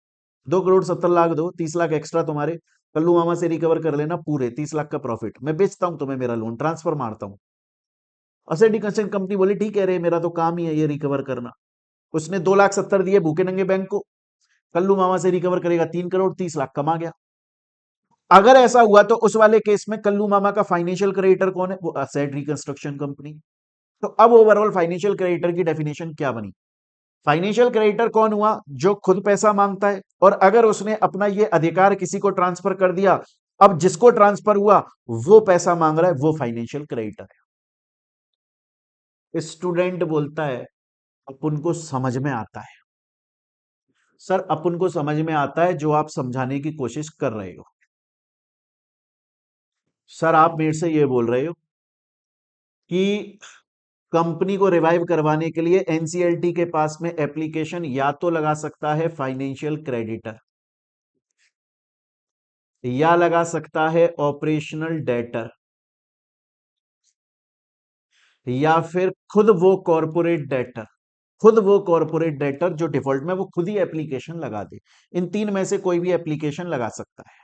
2 करोड़ 70 लाख दो, 30 लाख एक्स्ट्रा तुम्हारे, कल्लू मामा से रिकवर कर लेना पूरे 30 लाख का प्रॉफिट, मैं बेचता हूं तुम्हें मेरा लोन, ट्रांसफर मारता हूं। असेट रिकंस्ट्रक्शन कंपनी बोली ठीक है रे, मेरा तो काम ही है ये रिकवर करना। उसने 2 लाख 70 दिए भूखे नंगे बैंक को, कल्लू मामा से रिकवर करेगा 3 करोड़ 30 लाख कमा गया। अगर ऐसा हुआ तो उस वाले केस में कल्लू मामा का फाइनेंशियल क्रेडिटर कौन है? वो असेट रिकंस्ट्रक्शन कंपनी। तो अब ओवरऑल फाइनेंशियल क्रेडिटर की डेफिनेशन क्या बनी? फाइनेंशियल क्रेडिटर कौन हुआ? जो खुद पैसा मांगता है और अगर उसने अपना ये अधिकार किसी को ट्रांसफर कर दिया, अब जिसको ट्रांसफर हुआ वो पैसा मांग रहा है, वो फाइनेंशियल क्रेडिटर है। स्टूडेंट बोलता है अपन को समझ में आता है। सर अपन को समझ में आता है जो आप समझाने की कोशिश कर रहे हो। सर आप मेरे से ये बोल रहे हो कि कंपनी को रिवाइव करवाने के लिए एनसीएलटी के पास में एप्लीकेशन या तो लगा सकता है फाइनेंशियल क्रेडिटर, या लगा सकता है ऑपरेशनल डेटर, या फिर खुद वो कॉरपोरेट डेटर, खुद वो कॉरपोरेट डेटर जो डिफॉल्ट में वो खुद ही एप्लीकेशन लगा दे। इन तीन में से कोई भी एप्लीकेशन लगा सकता है।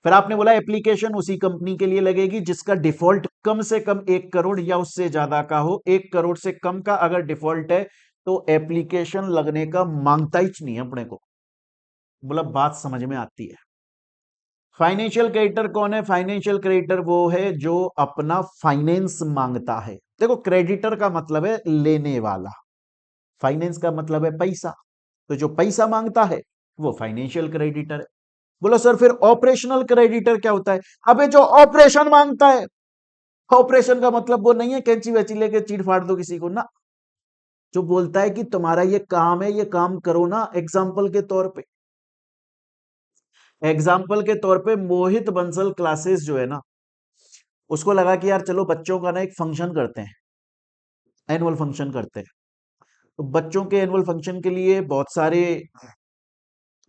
फिर आपने बोला एप्लीकेशन उसी कंपनी के लिए लगेगी जिसका डिफॉल्ट कम से कम 1 करोड़ या उससे ज्यादा का हो। 1 करोड़ से कम का अगर डिफॉल्ट है तो एप्लीकेशन लगने का मांगता ही नहीं है अपने को। बोला बात समझ में आती है? फाइनेंशियल क्रेडिटर कौन है? फाइनेंशियल क्रेडिटर वो है जो अपना फाइनेंस मांगता है। देखो क्रेडिटर का मतलब है लेने वाला, फाइनेंस का मतलब है पैसा, तो जो पैसा मांगता है वो फाइनेंशियल क्रेडिटर है। बोलो सर फिर ऑपरेशनल क्रेडिटर क्या होता है? अबे जो ऑपरेशन मांगता है। ऑपरेशन का मतलब वो नहीं है कैंची वैची लेके चीड़ फाड़ दो किसी को ना, जो बोलता है कि तुम्हारा ये काम है, ये काम करो ना। एग्जाम्पल के तौर पे, एग्जाम्पल के तौर पे मोहित बंसल क्लासेस जो है ना, उसको लगा कि यार चलो बच्चों का ना एक फंक्शन करते हैं, एनुअल फंक्शन करते हैं। तो बच्चों के एनुअल फंक्शन के लिए बहुत सारे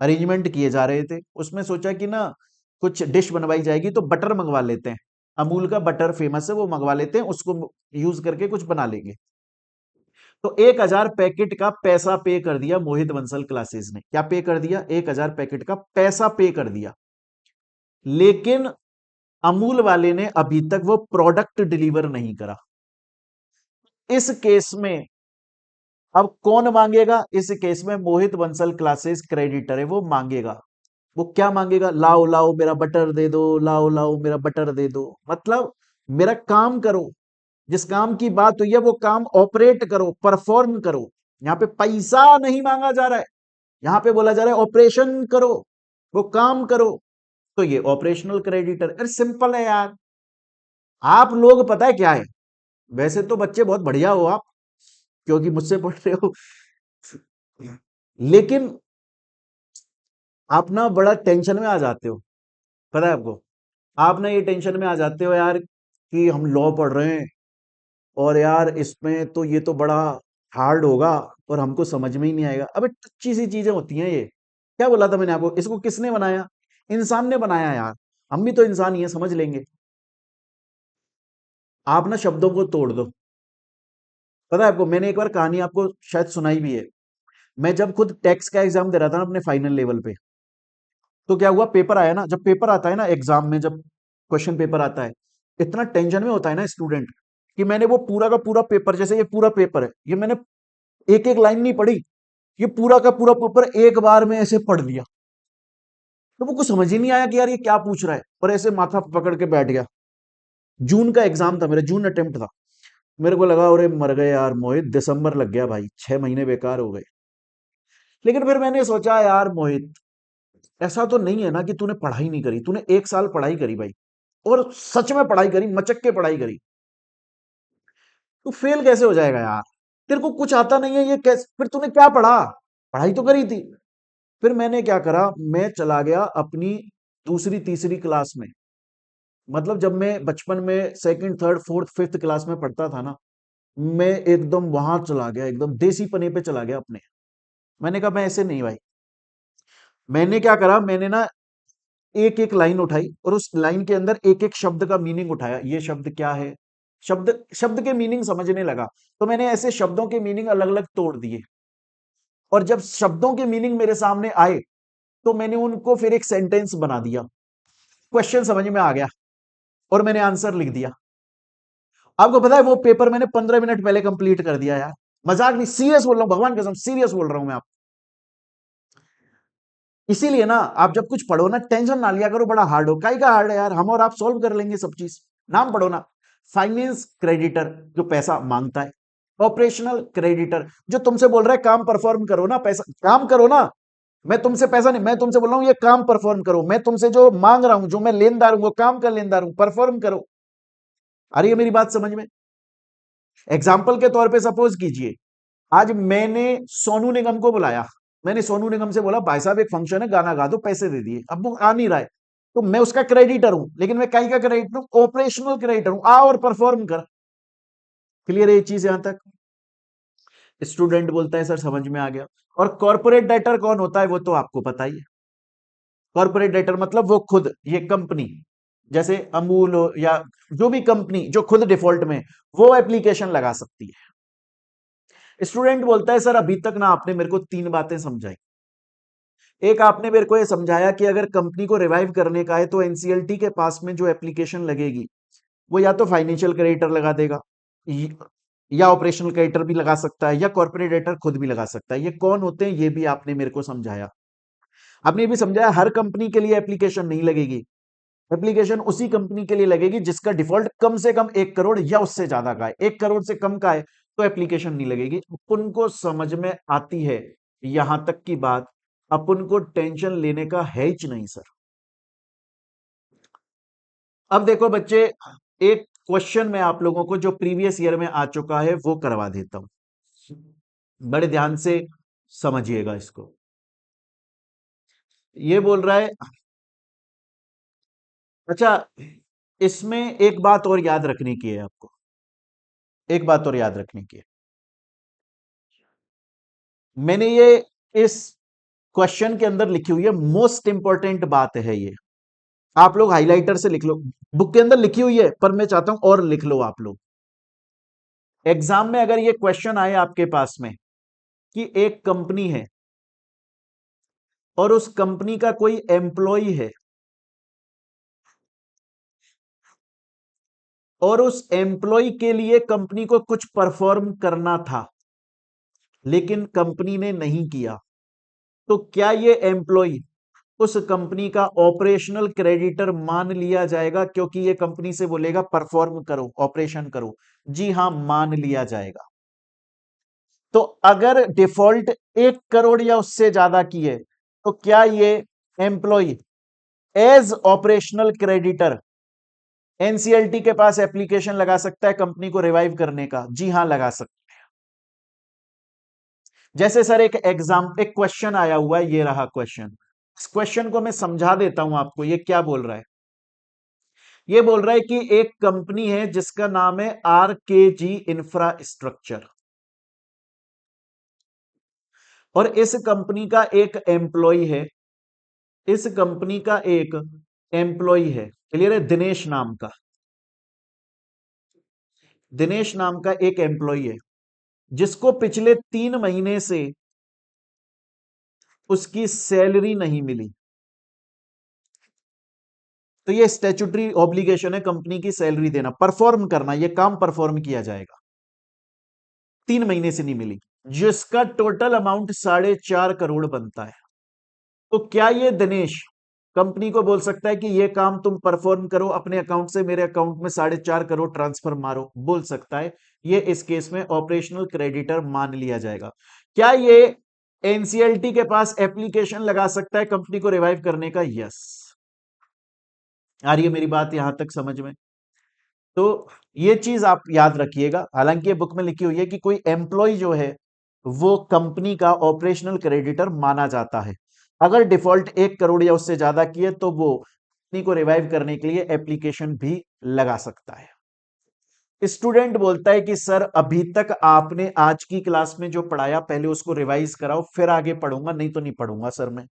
अरेंजमेंट किए जा रहे थे। उसमें सोचा कि ना कुछ डिश बनवाई जाएगी तो बटर मंगवा लेते हैं, अमूल का बटर फेमस है वो मंगवा लेते हैं, उसको यूज करके कुछ बना लेंगे। तो 1,000 पैकेट का पैसा पे कर दिया मोहित बंसल क्लासेस ने। क्या पे कर दिया? 1,000 पैकेट का पैसा पे कर दिया। लेकिन अमूल वाले ने अभी तक वो प्रोडक्ट डिलीवर नहीं करा। इस केस में अब कौन मांगेगा इस केस में? मोहित बंसल क्लासेस क्रेडिटर है, वो मांगेगा। वो क्या मांगेगा? लाओ लाओ मेरा बटर दे दो, लाओ लाओ मेरा बटर दे दो। मतलब मेरा काम करो, जिस काम की बात हुई है वो काम ऑपरेट करो, परफॉर्म करो। यहाँ पे पैसा नहीं मांगा जा रहा है, यहां पे बोला जा रहा है ऑपरेशन करो, वो काम करो। तो ये ऑपरेशनल क्रेडिटर। अरे सिंपल है यार। आप लोग पता है क्या है, वैसे तो बच्चे बहुत बढ़िया हो आप, क्योंकि मुझसे पढ़ रहे हो, लेकिन आप ना बड़ा टेंशन में आ जाते हो। पता है आपको, आप ना ये टेंशन में आ जाते हो यार कि हम लॉ पढ़ रहे हैं, और यार इसमें तो ये तो बड़ा हार्ड होगा और हमको समझ में ही नहीं आएगा। अबे टच्ची सी चीजें होती हैं ये। क्या बोला था मैंने आपको? इसको किसने बनाया? इंसान ने बनाया यार। हम भी तो इंसान ही हैं, समझ लेंगे। आप ना शब्दों को तोड़ दो। पता है आपको, मैंने एक बार कहानी आपको शायद सुनाई भी है। मैं जब खुद टैक्स का एग्जाम दे रहा था ना अपने फाइनल लेवल पे, तो क्या हुआ, पेपर आया ना, जब पेपर आता है ना एग्जाम में, जब क्वेश्चन पेपर आता है, इतना टेंशन में होता है ना स्टूडेंट, कि मैंने वो पूरा का पूरा पेपर, जैसे ये पूरा पेपर है, ये मैंने एक एक लाइन नहीं पढ़ी, ये पूरा का पूरा पेपर एक बार में ऐसे पढ़ लिया। तो वो कुछ समझ ही नहीं आया कि यार ये क्या पूछ रहा है, और ऐसे माथा पकड़ के बैठ गया। जून का एग्जाम था मेरा, जून अटेम्प्ट था। मेरे को लगा अरे मर गए यार मोहित, दिसंबर लग गया भाई, 6 महीने बेकार हो गए। लेकिन फिर मैंने सोचा यार मोहित, ऐसा तो नहीं है ना कि तूने पढ़ाई नहीं करी, तूने 1 साल पढ़ाई करी भाई, और सच में पढ़ाई करी, मचक के पढ़ाई करी। तू फेल कैसे हो जाएगा यार? तेरे को कुछ आता नहीं है, ये कैसे? फिर तूने क्या पढ़ा? पढ़ाई तो करी थी। फिर मैंने क्या करा, मैं चला गया अपनी दूसरी तीसरी क्लास में। मतलब जब मैं बचपन में second third fourth fifth class में पढ़ता था ना, मैं एकदम वहां चला गया, एकदम देसी पने पे चला गया अपने। मैंने कहा मैं ऐसे नहीं भाई। मैंने क्या करा, मैंने ना एक एक लाइन उठाई, और उस लाइन के अंदर एक एक शब्द का मीनिंग उठाया। ये शब्द क्या है, शब्द शब्द के मीनिंग समझने लगा। तो मैंने ऐसे शब्दों के मीनिंग अलग अलग तोड़ दिए, और जब शब्दों के मीनिंग मेरे सामने आए, तो मैंने उनको फिर एक सेंटेंस बना दिया। क्वेश्चन समझ में आ गया, और मैंने आंसर लिख दिया। आपको पता है वो पेपर मैंने 15 मिनट पहले कंप्लीट कर दिया यार। मजाक नहीं, सीरियस बोल रहा हूं, भगवान कसम सीरियस बोल रहा हूं मैं। आप इसीलिए ना, आप जब कुछ पढ़ो ना, टेंशन ना लिया करो बड़ा हार्ड हो। काई का हार्ड है यार, हम और आप सॉल्व कर लेंगे सब चीज। नाम पढ़ो ना। फाइनेंस क्रेडिटर, जो पैसा मांगता है। ऑपरेशनल क्रेडिटर, जो तुमसे बोल रहा है काम परफॉर्म करो ना, पैसा काम करो ना। मैं तुमसे पैसा नहीं, मैं तुमसे बोल रहा हूं ये काम परफॉर्म करो। मैं तुमसे जो मांग रहा हूं, जो मैं लेनदार हूं, वो काम का लेनदार हूं, परफॉर्म करो। आ रही है मेरी बात समझ में? एग्जाम्पल के तौर पे सपोज कीजिए, आज मैंने सोनू निगम को बुलाया। मैंने सोनू निगम से बोला भाई साहब एक फंक्शन है, गाना गा दो, पैसे दे दिए। अब वो आ नहीं रहा है, तो मैं उसका क्रेडिटर हूं, लेकिन मैं कहीं का क्रेडिटर हूं? ऑपरेशनल क्रेडिटर हूं। आ और परफॉर्म कर। क्लियर है ये चीज यहां तक? स्टूडेंट बोलता है सर समझ में आ गया। और कॉर्पोरेट डेटर कौन होता है, वो तो आपको पता ही है। कॉर्पोरेट डेटर मतलब वो खुद, ये कंपनी, जैसे अमूल हो या जो भी कंपनी जो खुद डिफॉल्ट में, वो एप्लीकेशन लगा सकती है। स्टूडेंट बोलता है सर अभी तक ना आपने मेरे को 3 बातें समझाई। एक, आपने मेरे को ये समझाया कि अगर कंपनी को रिवाइव करने का है तो एनसीएलटी के पास में जो एप्लीकेशन लगेगी, वो या तो फाइनेंशियल क्रेडिटर लगा देगा, य- या ऑपरेशनल क्रेडिटर भी लगा सकता है, या कॉर्पोरेट क्रेडिटर खुद भी लगा सकता है। ये कौन होते हैं ये भी आपने मेरे को समझाया। आपने ये भी समझाया हर कंपनी के लिए एप्लीकेशन नहीं लगेगी। एप्लीकेशन उसी कंपनी के लिए लगेगी जिसका डिफॉल्ट कम से कम 1 करोड़ या उससे ज्यादा का है। 1 करोड़ से कम का है तो एप्लीकेशन नहीं लगेगी। अपन को समझ में आती है यहां तक की बात? अपन को टेंशन लेने का है ही नहीं सर। अब देखो बच्चे, एक क्वेश्चन मैं आप लोगों को जो प्रीवियस ईयर में आ चुका है वो करवा देता हूं। बड़े ध्यान से समझिएगा इसको। ये बोल रहा है, अच्छा, इसमें एक बात और याद रखने की है आपको। एक बात और याद रखने की है। मैंने ये इस क्वेश्चन के अंदर लिखी हुई है, मोस्ट इंपॉर्टेंट बात है ये। आप लोग हाइलाइटर से लिख लो। बुक के अंदर लिखी हुई है, पर मैं चाहता हूं और लिख लो आप लोग। एग्जाम में अगर ये क्वेश्चन आए आपके पास में कि एक कंपनी है और उस कंपनी का कोई एम्प्लॉय है, और उस एम्प्लॉय के लिए कंपनी को कुछ परफॉर्म करना था, लेकिन कंपनी ने नहीं किया, तो क्या ये एम्प्लॉय उस कंपनी का ऑपरेशनल क्रेडिटर मान लिया जाएगा, क्योंकि ये कंपनी से बोलेगा परफॉर्म करो, ऑपरेशन करो? जी हां, मान लिया जाएगा। तो अगर डिफॉल्ट 1 करोड़ या उससे ज्यादा की है, तो क्या ये employ as operational creditor NCLT के पास एप्लीकेशन लगा सकता है कंपनी को रिवाइव करने का? जी हां, लगा सकता। जैसे सर एक क्वेश्चन आया हुआ है, ये रहा क्वेश्चन। इस क्वेश्चन को मैं समझा देता हूं आपको, ये क्या बोल रहा है। ये बोल रहा है कि एक कंपनी है जिसका नाम है आरकेजी इंफ्रास्ट्रक्चर, और इस कंपनी का एक एम्प्लॉय है, इस कंपनी का एक एम्प्लॉय है, क्लियर है, दिनेश नाम का, दिनेश नाम का एक एम्प्लॉय है, जिसको पिछले 3 महीने से उसकी सैलरी नहीं मिली। तो ये स्टैट्यूटरी ऑब्लिगेशन है कंपनी की सैलरी देना, परफॉर्म करना, ये काम परफॉर्म किया जाएगा। 3 महीने से नहीं मिली, जिसका टोटल अमाउंट 4.5 करोड़ बनता है। तो क्या ये दिनेश कंपनी को बोल सकता है कि ये काम तुम परफॉर्म करो, अपने अकाउंट से मेरे अकाउंट में 4.5 करोड़ ट्रांसफर मारो? बोल सकता है। ये इस केस में ऑपरेशनल क्रेडिटर मान लिया जाएगा। क्या ये एनसीएलटी के पास एप्लीकेशन लगा सकता है कंपनी को रिवाइव करने का? यस। आ रही है मेरी बात यहां तक समझ में? तो ये चीज आप याद रखिएगा, हालांकि ये बुक में लिखी हुई है कि कोई एम्प्लॉय जो है वो कंपनी का ऑपरेशनल क्रेडिटर माना जाता है। अगर डिफॉल्ट 1 करोड़ या उससे ज्यादा की है, तो वो कंपनी को रिवाइव करने के लिए एप्लीकेशन भी लगा सकता है। स्टूडेंट बोलता है कि सर अभी तक आपने आज की क्लास में जो पढ़ाया पहले उसको रिवाइज कराओ, फिर आगे पढ़ूंगा, नहीं तो नहीं पढ़ूंगा सर मैं।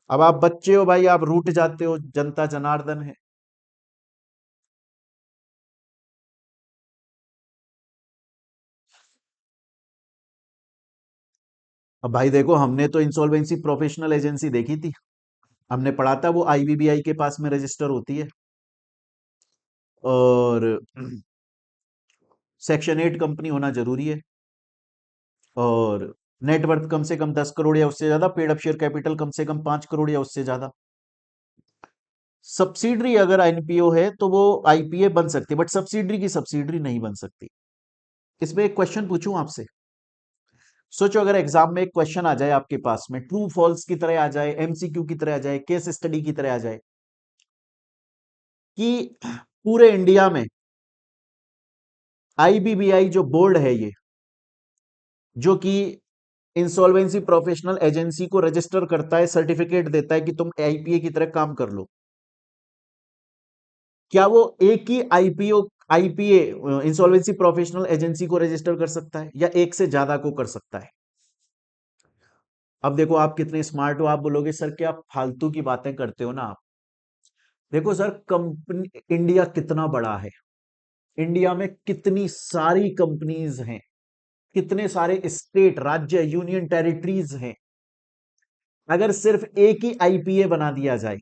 अब आप बच्चे हो भाई, आप रूठ जाते हो, जनता जनार्दन है। अब भाई देखो, हमने तो इंसॉल्वेंसी प्रोफेशनल एजेंसी देखी थी, हमने पढ़ा था वो आईबीबीआई के पास में रजिस्टर होती है, और सेक्शन 8 कंपनी होना जरूरी है, और नेटवर्थ कम से कम 10 करोड़ या उससे ज्यादा, पेड अप शेयर कैपिटल कम से कम 5 करोड़ या उससे ज्यादा। सब्सिडरी अगर एनपीओ है तो वो आईपीए बन सकती है, बट सब्सिडरी की सब्सिडरी नहीं बन सकती। इसमें एक क्वेश्चन पूछूं आपसे, सोचो अगर एग्जाम में एक क्वेश्चन आ जाए आपके पास में, ट्रू फॉल्स की तरह आ जाए, एमसीक्यू की तरह आ जाए, केस स्टडी की तरह आ जाए, कि पूरे इंडिया में आईबीबीआई जो बोर्ड है ये, जो कि इंसॉल्वेंसी प्रोफेशनल एजेंसी को रजिस्टर करता है, सर्टिफिकेट देता है कि तुम आईपीए की तरह काम कर लो, क्या वो एक ही आईपीए इंसॉल्वेंसी प्रोफेशनल एजेंसी को रजिस्टर कर सकता है, या एक से ज्यादा को कर सकता है? अब देखो आप कितने स्मार्ट हो, आप बोलोगे सर क्या फालतू की बातें करते हो ना आप। देखो सर, कंपनी इंडिया कितना बड़ा है, इंडिया में कितनी सारी कंपनीज हैं, कितने सारे स्टेट, राज्य, यूनियन टेरिटरीज हैं। अगर सिर्फ एक ही आईपीए बना दिया जाए,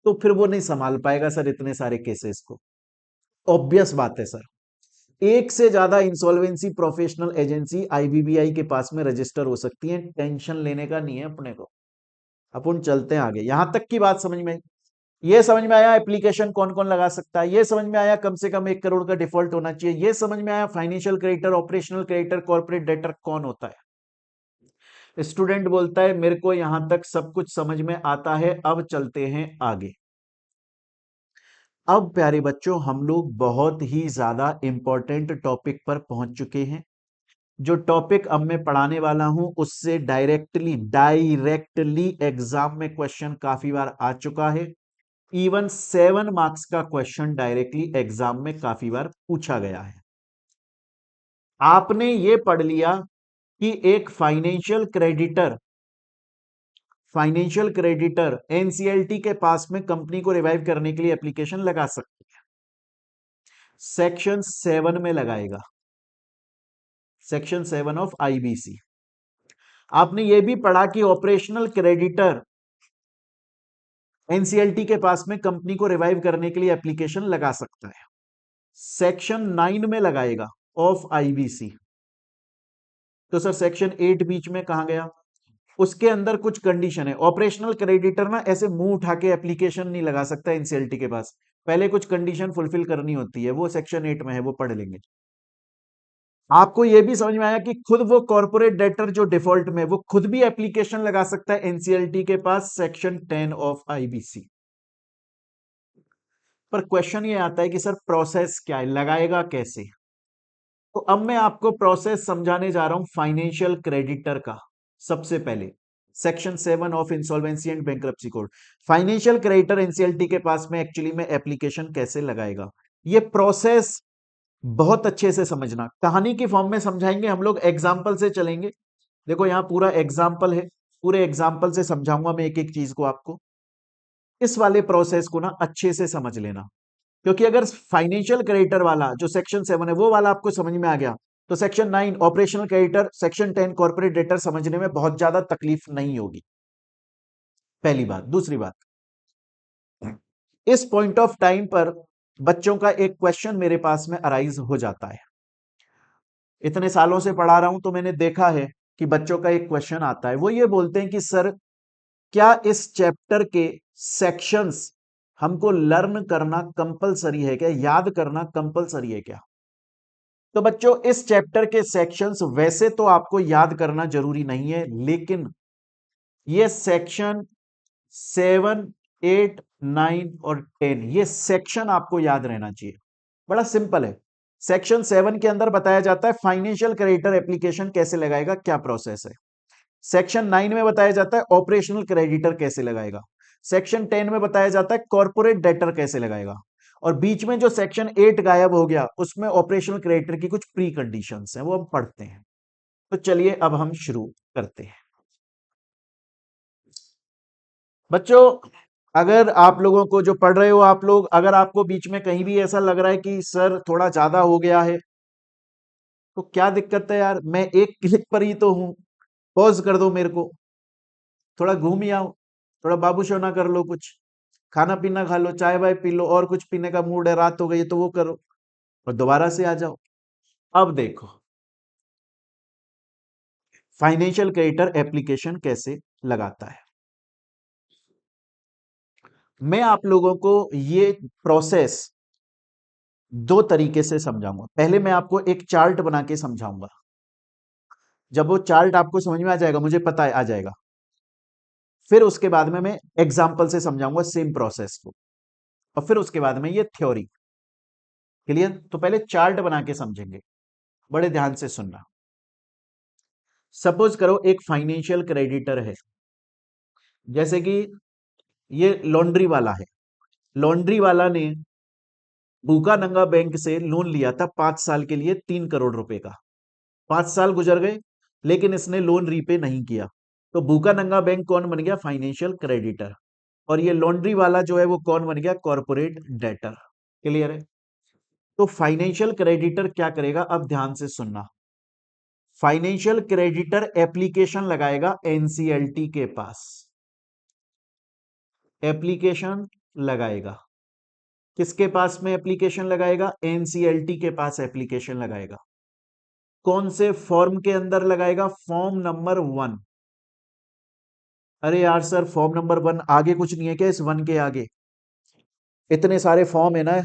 तो फिर वो नहीं संभाल पाएगा सर इतने सारे केसेस को। ऑब्वियस बात है सर, एक से ज्यादा इंसॉल्वेंसी प्रोफेशनल एजेंसी आईबीबीआई के पास में रजिस्टर हो सकती है, टेंशन लेने का नहीं है अपने को। अपन चलते हैं आगे, यहां तक की बात समझ में आई? ये समझ में आया एप्लीकेशन कौन कौन लगा सकता है, ये समझ में आया कम से कम 1 करोड़ का डिफॉल्ट होना चाहिए, ये समझ में आया financial creditor, operational creditor, corporate debtor कौन होता है? स्टूडेंट बोलता है मेरे को यहां तक सब कुछ समझ में आता है, अब चलते हैं आगे। अब प्यारे बच्चों, हम लोग बहुत ही ज्यादा इंपॉर्टेंट टॉपिक पर पहुंच चुके हैं। जो टॉपिक अब मैं पढ़ाने वाला हूं उससे डायरेक्टली डायरेक्टली एग्जाम में क्वेश्चन काफी बार आ चुका है। इवन 7 मार्क्स का क्वेश्चन डायरेक्टली एग्जाम में काफी बार पूछा गया है। आपने ये पढ़ लिया कि एक फाइनेंशियल क्रेडिटर एनसीएलटी के पास में कंपनी को रिवाइव करने के लिए एप्लीकेशन लगा सकते हैं, सेक्शन 7 में लगाएगा, सेक्शन 7 ऑफ आईबीसी। आपने ये भी पढ़ा कि ऑपरेशनल क्रेडिटर एनसीएलटी के पास में कंपनी को रिवाइव करने के लिए एप्लीकेशन लगा सकता है, सेक्शन 9 में लगाएगा ऑफ आईबीसी। तो सर सेक्शन 8 बीच में कहां गया? उसके अंदर कुछ कंडीशन है। ऑपरेशनल क्रेडिटर ना ऐसे मुंह उठा के एप्लीकेशन नहीं लगा सकता एनसीएलटी के पास, पहले कुछ कंडीशन फुलफिल करनी होती है, वो सेक्शन 8 में है, वो पढ़ लेंगे। आपको यह भी समझ में आया कि खुद वो कॉर्पोरेट डेटर जो डिफॉल्ट में, वो खुद भी एप्लीकेशन लगा सकता है एनसीएलटी के पास, सेक्शन 10 ऑफ आईबीसी। पर क्वेश्चन ये आता है कि सर प्रोसेस क्या है, लगाएगा कैसे? तो अब मैं आपको प्रोसेस समझाने जा रहा हूं फाइनेंशियल क्रेडिटर का। सबसे पहले section 7 of insolvency and bankruptcy code, financial creditor NCLT के पास में एक्चुअली में एप्लीकेशन कैसे लगाएगा, ये प्रोसेस बहुत अच्छे से समझना। कहानी की फॉर्म में समझाएंगे हम लोग, एग्जाम्पल से चलेंगे। देखो यहां पूरा एग्जाम्पल है, पूरे एग्जाम्पल से समझाऊंगा मैं एक एक चीज को आपको। इस वाले प्रोसेस को ना अच्छे से समझ लेना, क्योंकि अगर फाइनेंशियल क्रेडिटर वाला जो सेक्शन 7 है वो वाला आपको समझ में आ गया, तो section 9 operational creditor, section 10 corporate debtor समझने में बहुत ज्यादा तकलीफ नहीं होगी। पहली बात। दूसरी बात, इस पॉइंट ऑफ टाइम पर बच्चों का एक क्वेश्चन मेरे पास में अराइज हो जाता है। इतने सालों से पढ़ा रहा हूं तो मैंने देखा है कि बच्चों का एक क्वेश्चन आता है, वो ये बोलते हैं कि सर क्या इस चैप्टर के सेक्शंस हमको लर्न करना कंपलसरी है क्या, याद करना कंपलसरी है क्या? तो बच्चों इस चैप्टर के सेक्शंस वैसे तो आपको याद करना जरूरी नहीं है, लेकिन ये सेक्शन 7, 8, 9 और 10, ये सेक्शन आपको याद रहना चाहिए। बड़ा सिंपल है। सेक्शन 7 के अंदर बताया जाता है फाइनेंशियल क्रेडिटर एप्लीकेशन कैसे लगाएगा, क्या प्रोसेस है। सेक्शन 9 में बताया जाता है ऑपरेशनल क्रेडिटर कैसे लगाएगा। सेक्शन 10 में बताया जाता है कॉर्पोरेट डेटर कैसे लगाएगा। और बीच में जो सेक्शन 8 गायब हो गया, उसमें ऑपरेशनल क्रेडिटर की कुछ प्री कंडीशंस हैं, वो हम पढ़ते हैं। तो चलिए अब हम शुरू करते हैं। बच्चों अगर आप लोगों को जो पढ़ रहे हो आप लोग, अगर आपको बीच में कहीं भी ऐसा लग रहा है कि सर थोड़ा ज्यादा हो गया है, तो क्या दिक्कत है यार, मैं एक क्लिक पर ही तो हूं। पॉज कर दो मेरे को, थोड़ा घूम ही आओ, थोड़ा बाबू सोना कर लो, कुछ खाना पीना खा लो, चाय वाय पी लो, और कुछ पीने का मूड है, रात हो गई है तो वो करो, और दोबारा से आ जाओ। अब देखो फाइनेंशियल क्रेडिटर एप्लीकेशन कैसे लगाता है। मैं आप लोगों को ये प्रोसेस दो तरीके से समझाऊंगा। पहले मैं आपको एक चार्ट बना के समझाऊंगा, जब वो चार्ट आपको समझ में आ जाएगा, मुझे पता है आ जाएगा, फिर उसके बाद में मैं एग्जाम्पल से समझाऊंगा सेम प्रोसेस को, और फिर उसके बाद में ये थ्योरी। क्लियर? तो पहले चार्ट बना के समझेंगे, बड़े ध्यान से सुनना। सपोज करो एक फाइनेंशियल क्रेडिटर है, जैसे कि ये लॉन्ड्री वाला है। लॉन्ड्री वाला ने भूखानंगा बैंक से लोन लिया था 5 साल के लिए, 3 करोड़ रुपए का। 5 साल गुजर गए, लेकिन इसने लोन रीपे नहीं किया, तो भूखानंगा बैंक कौन बन गया? Financial creditor. और ये लॉन्ड्री वाला जो है वो कौन बन गया? Corporate debtor. क्लियर है? तो फाइनेंशियल क्रेडिटर क्या करेगा, अब ध्यान से सुनना। फाइनेंशियल क्रेडिटर एप्लीकेशन लगाएगा एनसीएलटी के पास, एप्लीकेशन लगाएगा। किसके पास में एप्लीकेशन लगाएगा? एनसीएलटी के पास एप्लीकेशन लगाएगा। कौन से फॉर्म के अंदर लगाएगा? Form number 1। अरे यार सर फॉर्म नंबर 1 आगे कुछ नहीं है क्या? इस 1 के आगे इतने सारे फॉर्म है ना,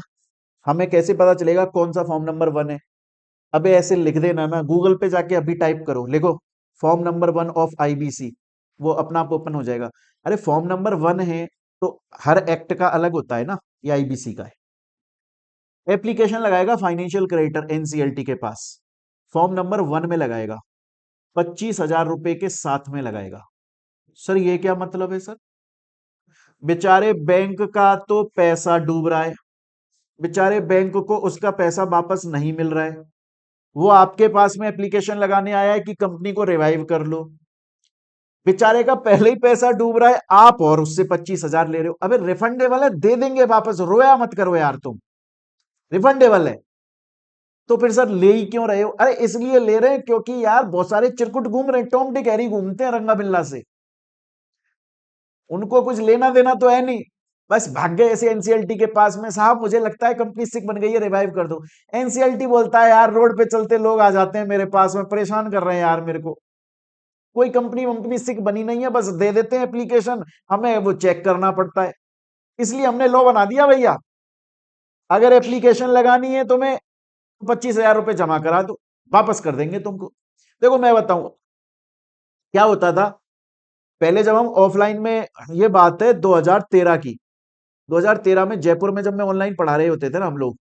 हमें कैसे पता चलेगा कौन सा फॉर्म नंबर 1 है? अबे ऐसे लिख देना ना, गूगल पे जाके अभी टाइप करो, लिखो फॉर्म नंबर 1 ऑफ आईबीसी, वो अपना आप ओपन हो जाएगा। अरे फॉर्म नंबर 1 है तो हर एक्ट का अलग होता है ना, ये आईबीसी का है। एप्लीकेशन लगाएगा फाइनेंशियल क्रेडिटर एनसीएलटी के पास, फॉर्म नंबर 1 में लगाएगा, 25,000 रुपए के साथ में लगाएगा। सर ये क्या मतलब है सर? बेचारे बैंक का तो पैसा डूब रहा है, बेचारे बैंक को उसका पैसा वापस नहीं मिल रहा है, वो आपके पास में एप्लीकेशन लगाने आया है कि कंपनी को रिवाइव कर लो। बेचारे का पहले ही पैसा डूब रहा है, आप और उससे 25,000 ले रहे हो। अबे रिफंडेबल है, दे देंगे वापस, रोया मत करो यार तुम, रिफंडेबल है। तो फिर सर ले ही क्यों रहे हो? अरे इसलिए ले रहे हैं क्योंकि यार बहुत सारे चिरकुट घूम रहे हैं, टॉम डिक हैरी घूमते हैं रंगा बिल्ला से, उनको कुछ लेना देना तो है नहीं। बस भाग गए ऐसे एनसीएलटी के पास में, साहब मुझे लगता है कंपनी सिक बन गई है, रिवाइव कर दो। एनसीएलटी बोलता है यार रोड पे चलते लोग आ जाते हैं मेरे पास में, परेशान कर रहे हैं यार मेरे को, कोई कंपनी वंपनी सिक बनी नहीं है, बस दे देते हैं एप्लीकेशन, हमें वो चेक करना पड़ता है। इसलिए हमने लॉ बना दिया भैया, अगर एप्लीकेशन लगानी है तुम्हें 25,000 रुपये जमा करा दो, वापस कर देंगे तुमको। देखो मैं बताऊं क्या होता था पहले, जब हम ऑफलाइन में, ये बात है 2013 की, 2013 में जयपुर में जब मैं ऑनलाइन पढ़ा रहे होते थे ना हम लोग,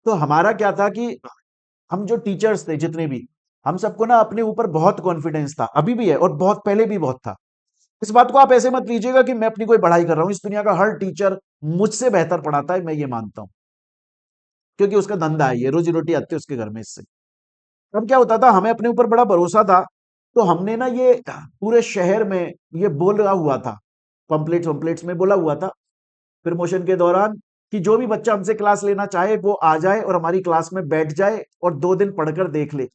तो हमारा क्या था कि हम जो टीचर्स थे जितने भी, हम सबको ना अपने ऊपर बहुत कॉन्फिडेंस था, अभी भी है और बहुत पहले भी बहुत था। इस बात को आप ऐसे मत लीजिएगा कि मैं अपनी कोई बढ़ाई कर रहा हूं, इस दुनिया का हर टीचर मुझसे बेहतर पढ़ाता है, मैं ये मानता हूं, क्योंकि उसका धंधा है, ये रोजी रोटी आती है उसके घर में इससे। अब क्या होता था, हमें अपने ऊपर बड़ा भरोसा था, तो हमने ना ये पूरे शहर में ये बोला हुआ था, पंपलेट्स वम्पलेट्स में बोला हुआ था प्रमोशन के दौरान, कि जो भी बच्चा हमसे क्लास लेना चाहे वो आ जाए और हमारी क्लास में बैठ जाए और 2 दिन पढ़कर देख ले,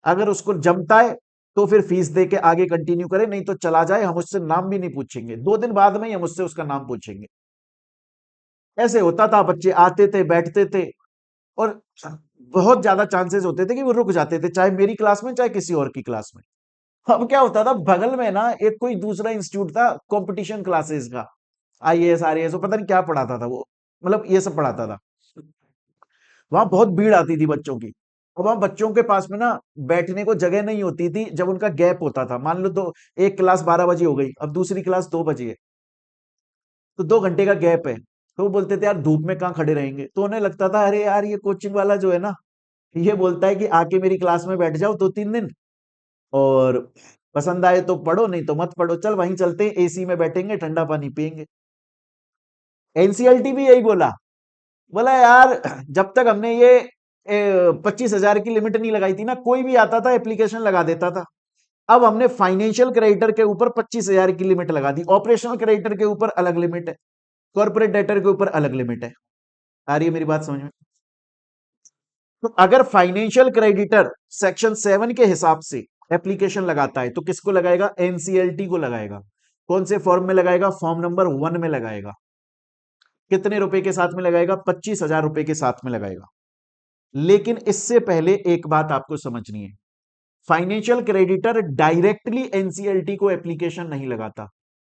अगर उसको जमता है तो फिर फीस दे के आगे कंटिन्यू करे, नहीं तो चला जाए, हम उससे नाम भी नहीं पूछेंगे, 2 दिन बाद में ही हम उससे उसका नाम पूछेंगे। ऐसे होता था, बच्चे आते थे बैठते थे, और बहुत ज्यादा चांसेस होते थे कि वो रुक जाते थे, चाहे मेरी क्लास में चाहे किसी और की क्लास में। अब क्या होता था, बगल में ना एक कोई दूसरा इंस्टीट्यूट था कंपटीशन क्लासेस का, आईएएस आरएएस, वो पता नहीं क्या पढ़ाता था वो, मतलब ये सब पढ़ाता था। वहां बहुत भीड़ आती थी बच्चों की, और वहां बच्चों के पास में ना बैठने को जगह नहीं होती थी, जब उनका गैप होता था, मान लो तो एक क्लास 12 बजे हो गई, अब दूसरी क्लास 2 बजे है, तो 2 घंटे का गैप है, तो वो बोलते थे यार धूप में कहाँ खड़े रहेंगे, तो उन्हें लगता था अरे यार ये कोचिंग वाला जो है ना, ये बोलता है कि आके मेरी क्लास में बैठ जाओ 2-3 दिन, और पसंद आए तो पढ़ो, नहीं तो मत पढ़ो, चल वहीं चलते हैं, एसी में बैठेंगे ठंडा पानी पियेंगे। एनसीएलटी भी यही बोला, बोला यार जब तक हमने ये 25,000 की लिमिट नहीं लगाई थी ना, कोई भी आता था एप्लीकेशन लगा देता था। अब हमने फाइनेंशियल क्रेडिटर के ऊपर 25,000 की लिमिट लगा दी, ऑपरेशनल क्रेडिटर के ऊपर अलग लिमिट है, कॉर्पोरेट डेटर के ऊपर अलग लिमिट है। आ रही है मेरी बात समझ में? तो अगर फाइनेंशियल क्रेडिटर सेक्शन 7 के हिसाब से एप्लीकेशन लगाता है, तो किसको लगाएगा? एनसीएलटी को लगाएगा। कौन से फॉर्म में लगाएगा? फॉर्म नंबर 1 में लगाएगा। कितने रुपए के साथ में लगाएगा? 25,000 रुपए के साथ में लगाएगा। लेकिन इससे पहले एक बात आपको समझनी है, फाइनेंशियल क्रेडिटर डायरेक्टली एनसीएलटी को एप्लीकेशन नहीं लगाता,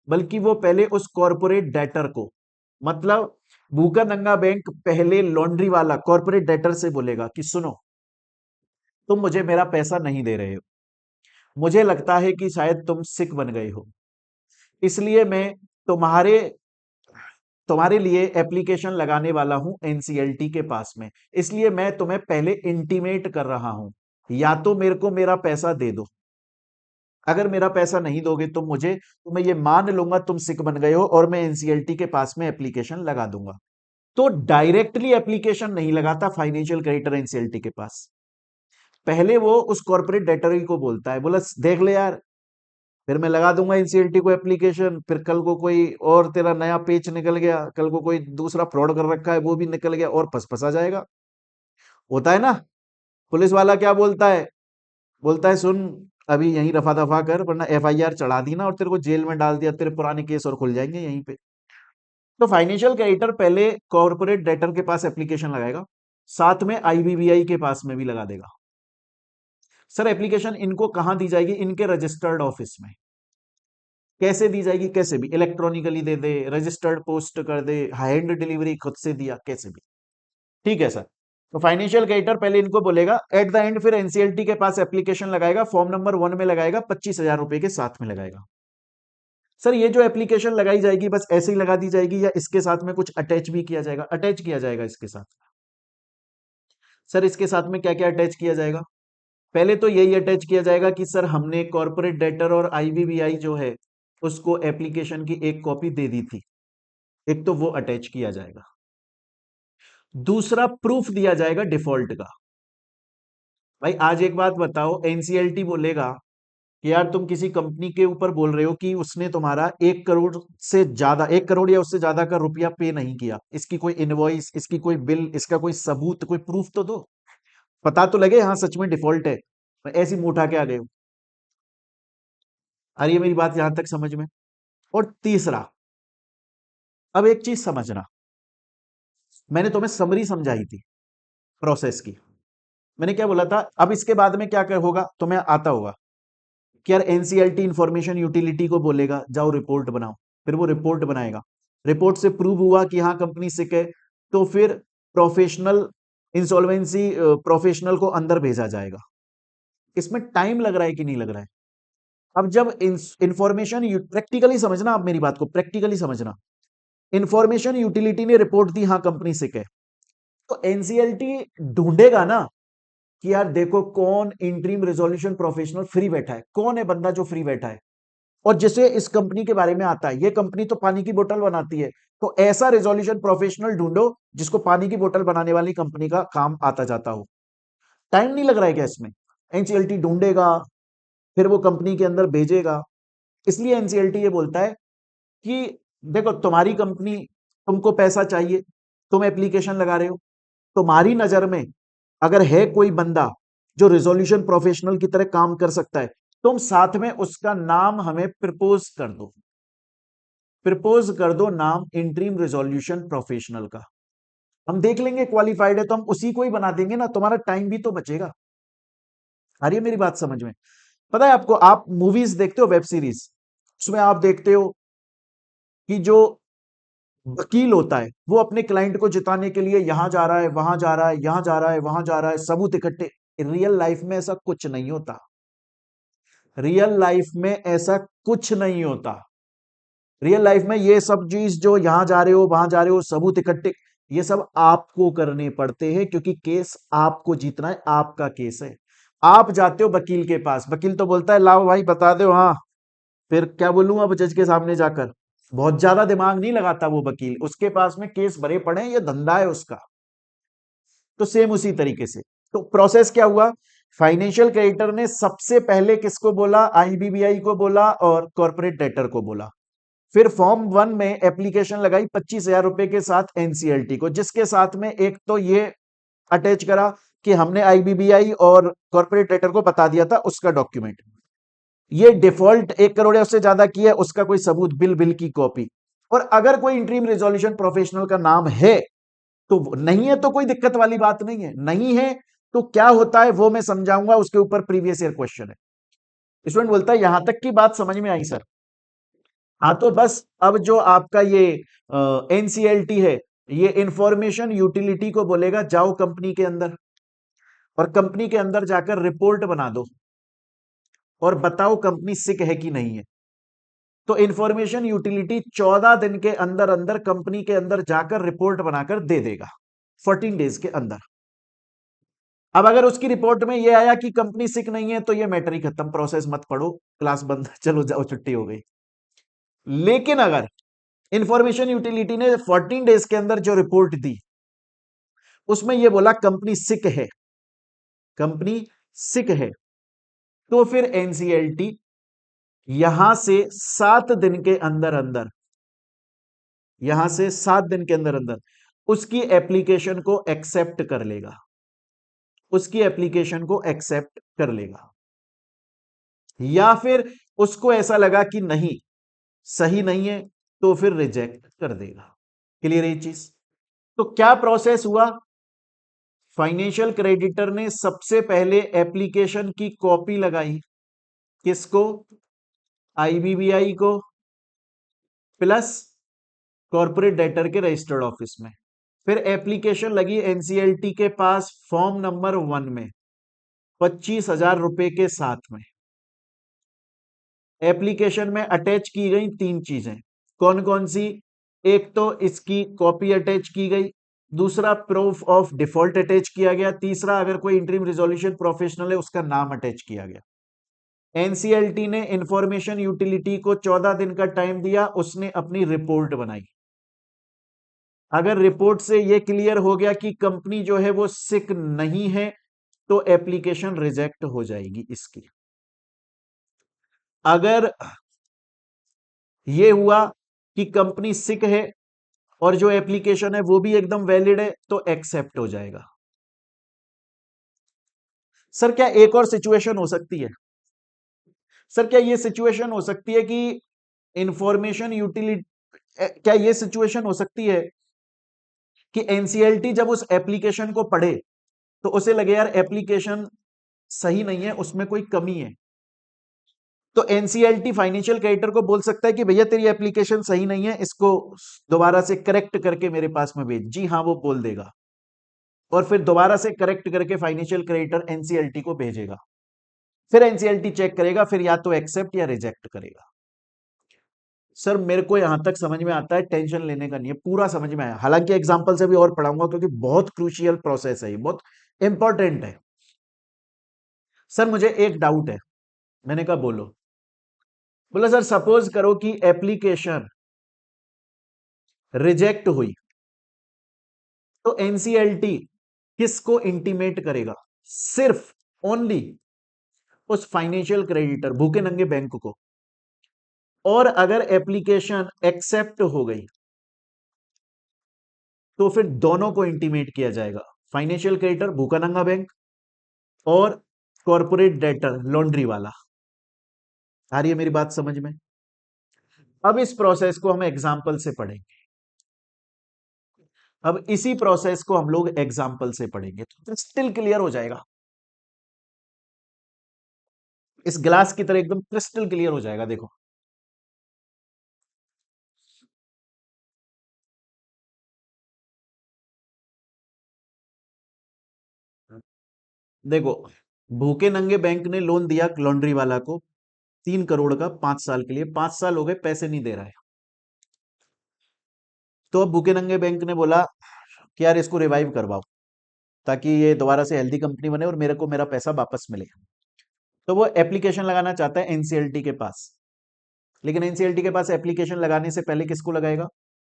बल्कि वो पहले उस कॉर्पोरेट डेटर को, मतलब भूखा नंगा बैंक पहले लॉन्ड्री वाला कॉर्पोरेट डेटर से बोलेगा कि सुनो, तुम मुझे मेरा पैसा नहीं दे रहे हो, मुझे लगता है कि शायद तुम सिक बन गए हो, इसलिए मैं तुम्हारे तुम्हारे लिए एप्लीकेशन लगाने वाला हूं एनसीएलटी के पास में, इसलिए मैं तुम्हें पहले इंटीमेट कर रहा हूं, या तो मेरे को मेरा पैसा दे दो, अगर मेरा पैसा नहीं दोगे तुम मुझे, तो मैं ये मान लूंगा तुम सिक बन गए हो और मैं एनसीएलटी के पास में एप्लीकेशन लगा दूंगा। तो डायरेक्टली एप्लीकेशन नहीं लगाता फाइनेंशियल क्रेडिटर एनसीएलटी के पास, पहले वो उस कॉर्पोरेट डेटर को बोलता है, बोला देख ले यार, फिर मैं लगा दूंगा एनसीएलटी को एप्लीकेशन, फिर कल को कोई और तेरा नया पेज निकल गया, कल को कोई दूसरा फ्रॉड कर रखा है वो भी निकल गया और फंसा जाएगा। होता है ना, पुलिस वाला क्या बोलता है? बोलता है सुन, अभी यहीं रफा दफा कर, वरना एफआईआर चढ़ा दी ना और तेरे को जेल में डाल दिया, तेरे पुराने केस और खुल जाएंगे यहीं पे। तो फाइनेंशियल क्रेडिटर पहले कॉर्पोरेट डेटर के पास एप्लीकेशन लगाएगा, साथ में आईबीबीआई के पास में भी लगा देगा। सर एप्लीकेशन इनको कहां दी जाएगी? इनके रजिस्टर्ड ऑफिस में। कैसे दी जाएगी? कैसे भी, इलेक्ट्रॉनिकली दे दे, रजिस्टर्ड पोस्ट कर दे, हैंड डिलीवरी खुद से दिया, कैसे भी, ठीक है सर। तो फाइनेंशियल क्रेडिटर पहले इनको बोलेगा, एट द एंड फिर एनसीएलटी के पास एप्लीकेशन लगाएगा, फॉर्म नंबर 1 में लगाएगा, 25,000 रुपए के साथ में लगाएगा। सर ये जो एप्लीकेशन लगाई जाएगी बस ऐसे ही लगा दी जाएगी, या इसके साथ में कुछ अटैच भी किया जाएगा? अटैच किया जाएगा इसके साथ। सर इसके साथ में क्या क्या अटैच किया जाएगा? पहले तो यही अटैच किया जाएगा कि सर हमने कॉर्पोरेट डेटर और आईबीबीआई जो है उसको एप्लीकेशन की एक कॉपी दे दी थी, एक तो वो अटैच किया जाएगा। दूसरा प्रूफ दिया जाएगा डिफॉल्ट का। भाई आज एक बात बताओ, एनसीएलटी बोलेगा कि यार तुम किसी कंपनी के ऊपर बोल रहे हो कि उसने तुम्हारा 1 करोड़ से ज्यादा, 1 करोड़ या उससे ज्यादा का रुपया पे नहीं किया, इसकी कोई इनवॉइस, इसकी कोई बिल, इसका कोई सबूत, कोई प्रूफ तो दो, पता तो लगे हाँ सच में डिफॉल्ट है, ऐसी मुंह उठा के आ गए हो। आ रही है मेरी बात यहां तक समझ में? और तीसरा, अब एक चीज समझना, मैंने तुम्हें समरी समझाई थी प्रोसेस की। मैंने क्या बोला था, अब इसके बाद में क्या कर होगा तुम्हें आता होगा कि यार एनसीएलटी इंफॉर्मेशन यूटिलिटी को बोलेगा जाओ रिपोर्ट बनाओ, फिर वो रिपोर्ट बनाएगा, रिपोर्ट से प्रूव हुआ कि हाँ कंपनी सिक है, तो फिर प्रोफेशनल इंसॉल्वेंसी प्रोफेशनल को अंदर भेजा जाएगा। इसमें टाइम लग रहा है कि नहीं लग रहा है? अब जब इंफॉर्मेशन प्रैक्टिकली समझना, आप मेरी बात को प्रैक्टिकली समझना, इंफॉर्मेशन यूटिलिटी ने रिपोर्ट दी हाँ कंपनी सिक है, तो एनसीएलटी ढूंढेगा ना कि यार देखो कौन इंटरिम रेजोल्यूशन प्रोफेशनल फ्री बैठा है, कौन है बंदा जो फ्री बैठा है, और जिसे इस कंपनी के बारे में आता है। ये कंपनी तो पानी की बोतल बनाती है, तो ऐसा रेजोल्यूशन प्रोफेशनल ढूंढो जिसको पानी की बोतल बनाने वाली कंपनी का काम आता जाता हो। टाइम नहीं लग रहा है क्या इसमें? एनसीएलटी ढूंढेगा, फिर वो कंपनी के अंदर भेजेगा। इसलिए एनसीएलटी ये बोलता है कि देखो तुम्हारी कंपनी, तुमको पैसा चाहिए, तुम एप्लीकेशन लगा रहे हो, तुम्हारी नजर में अगर है कोई बंदा जो रिजोल्यूशन प्रोफेशनल की तरह काम कर सकता है, तुम साथ में उसका नाम हमें प्रपोज कर दो, प्रपोज कर दो नाम इंटरिम रिजोल्यूशन प्रोफेशनल का। हम देख लेंगे क्वालिफाइड है तो हम उसी को ही बना देंगे ना, तुम्हारा टाइम भी तो बचेगा। आ रही है मेरी बात समझ में? पता है आपको, आप मूवीज देखते हो, वेब सीरीज, उसमें आप देखते हो कि जो वकील होता है वो अपने क्लाइंट को जिताने के लिए यहां जा रहा है, वहां जा रहा है, यहां जा रहा है, वहां जा रहा है, सबूत इकट्ठे। रियल लाइफ में ऐसा कुछ नहीं होता, रियल लाइफ में ऐसा कुछ नहीं होता। रियल लाइफ में ये सब चीज जो यहां जा रहे हो वहां जा रहे हो सबूत इकट्ठे, ये सब आपको करने पड़ते हैं, क्योंकि केस आपको जीतना है, आपका केस है। आप जाते हो वकील के पास, वकील तो बोलता है लाओ भाई बता दो, हाँ फिर क्या बोलूं अब जज के सामने जाकर। बहुत ज्यादा दिमाग नहीं लगाता वो वकील, उसके पास में केस भरे पड़े हैं, ये धंधा है उसका। तो सेम उसी तरीके से तो प्रोसेस क्या हुआ, फाइनेंशियल क्रेडिटर ने सबसे पहले किसको बोला, आईबीबीआई को बोला और कॉर्पोरेट डेटर को बोला। फिर फॉर्म 1 में एप्लीकेशन लगाई 25,000 रुपए के साथ एनसीएलटी को, जिसके साथ में एक तो ये अटैच करा कि हमने आईबीबीआई और कॉर्पोरेट डेटर को बता दिया था उसका डॉक्यूमेंट, ये डिफॉल्ट 1 करोड़ या उससे ज्यादा की है उसका कोई सबूत, बिल बिल की कॉपी। और अगर कोई इंटरिम रेजोल्यूशन प्रोफेशनल का नाम है तो नहीं है तो कोई दिक्कत वाली बात नहीं है, नहीं है तो क्या होता है वो मैं समझाऊंगा, उसके ऊपर प्रीवियस ईयर क्वेश्चन है। स्टूडेंट बोलता है यहां तक की बात समझ में आई सर? हाँ तो बस अब जो आपका ये एनसीएलटी है, ये इंफॉर्मेशन यूटिलिटी को बोलेगा जाओ कंपनी के अंदर, और कंपनी के अंदर जाकर रिपोर्ट बना दो और बताओ कंपनी सिक है कि नहीं है। तो इंफॉर्मेशन यूटिलिटी 14 दिन के अंदर अंदर कंपनी के अंदर जाकर रिपोर्ट बनाकर दे देगा, 14 डेज के अंदर। अब अगर उसकी रिपोर्ट में यह आया कि कंपनी सिक नहीं है, तो यह मैटर ही खत्म, प्रोसेस मत पढ़ो, क्लास बंद, चलो जाओ छुट्टी हो गई। लेकिन अगर इंफॉर्मेशन यूटिलिटी ने 14 डेज के अंदर जो रिपोर्ट दी उसमें यह बोला कंपनी सिक है, कंपनी सिक है, तो फिर एनसीएलटी यहां से 7 दिन के अंदर अंदर, यहां से 7 दिन के अंदर अंदर उसकी एप्लीकेशन को एक्सेप्ट कर लेगा, उसकी एप्लीकेशन को एक्सेप्ट कर लेगा। या फिर उसको ऐसा लगा कि नहीं सही नहीं है तो फिर रिजेक्ट कर देगा। क्लियर है ये चीज? तो क्या प्रोसेस हुआ, फाइनेंशियल क्रेडिटर ने सबसे पहले एप्लीकेशन की कॉपी लगाई, किसको, आईबीबीआई को, प्लस कॉर्पोरेट डेटर के रजिस्टर्ड ऑफिस में। फिर एप्लीकेशन लगी एनसीएलटी के पास फॉर्म नंबर 1 में 25,000 रुपए के साथ में। एप्लीकेशन में अटैच की गई 3 चीजें, कौन कौन सी, एक तो इसकी कॉपी अटैच की गई, दूसरा प्रूफ ऑफ डिफॉल्ट अटैच किया गया, तीसरा अगर कोई इंटरिम रिजोल्यूशन प्रोफेशनल है उसका नाम अटैच किया गया। एनसीएलटी ने इंफॉर्मेशन यूटिलिटी को 14 दिन का टाइम दिया, उसने अपनी रिपोर्ट बनाई। अगर रिपोर्ट से यह क्लियर हो गया कि कंपनी जो है वो सिक नहीं है, तो एप्लीकेशन रिजेक्ट हो जाएगी इसकी। अगर यह हुआ कि कंपनी सिक है और जो एप्लीकेशन है वो भी एकदम वैलिड है, तो एक्सेप्ट हो जाएगा। सर क्या एक और सिचुएशन हो सकती है, सर क्या यह सिचुएशन हो सकती है कि इंफॉर्मेशन यूटिलिटी क्या ये सिचुएशन हो सकती है कि एनसीएलटी जब उस एप्लीकेशन को पढ़े तो उसे लगे यार एप्लीकेशन सही नहीं है, उसमें कोई कमी है, तो एनसीएलटी फाइनेंशियल क्रेडिटर को बोल सकता है कि भैया तेरी एप्लीकेशन सही नहीं है, इसको दोबारा से करेक्ट करके मेरे पास में भेज। जी हाँ, वो बोल देगा और फिर दोबारा से करेक्ट करके फाइनेंशियल क्रेडिटर एनसीएलटी को भेजेगा। फिर एनसीएलटी चेक करेगा, फिर या तो एक्सेप्ट या रिजेक्ट करेगा। सर मेरे को यहां तक समझ में आता है, टेंशन लेने का नहीं है, पूरा समझ में आया। हालांकि एग्जांपल से भी और पढ़ाऊंगा क्योंकि बहुत क्रूशियल प्रोसेस है, ये बहुत इंपॉर्टेंट है। सर मुझे एक डाउट है। मैंने कहा बोलो। बोला सर सपोज करो कि एप्लीकेशन रिजेक्ट हुई तो एनसीएलटी किसको इंटीमेट करेगा? सिर्फ ओनली उस फाइनेंशियल क्रेडिटर भूखे नंगे बैंक को। और अगर एप्लीकेशन एक्सेप्ट हो गई तो फिर दोनों को इंटीमेट किया जाएगा, फाइनेंशियल क्रेडिटर भूखा नंगा बैंक और कॉर्पोरेट डेटर लॉन्ड्री वाला। आ रही है मेरी बात समझ में? अब इस प्रोसेस को हम एग्जाम्पल से पढ़ेंगे। अब इसी प्रोसेस को हम लोग एग्जाम्पल से पढ़ेंगे तो क्रिस्टल क्लियर हो जाएगा, इस ग्लास की तरह एकदम क्रिस्टल क्लियर हो जाएगा। देखो देखो, भूखे नंगे बैंक ने लोन दिया लॉन्ड्री वाला को 3 करोड़ का 5 साल के लिए। 5 साल हो गए, पैसे नहीं दे रहा है। तो अब भूखे नंगे बैंक ने बोला कि यार इसको रिवाइव करवाओ ताकि ये दोबारा से हेल्दी कंपनी बने और मेरे को मेरा पैसा वापस मिले। तो वो एप्लीकेशन लगाना चाहता है एनसीएलटी के पास। लेकिन एनसीएलटी के पास एप्लीकेशन लगाने से पहले किसको लगाएगा?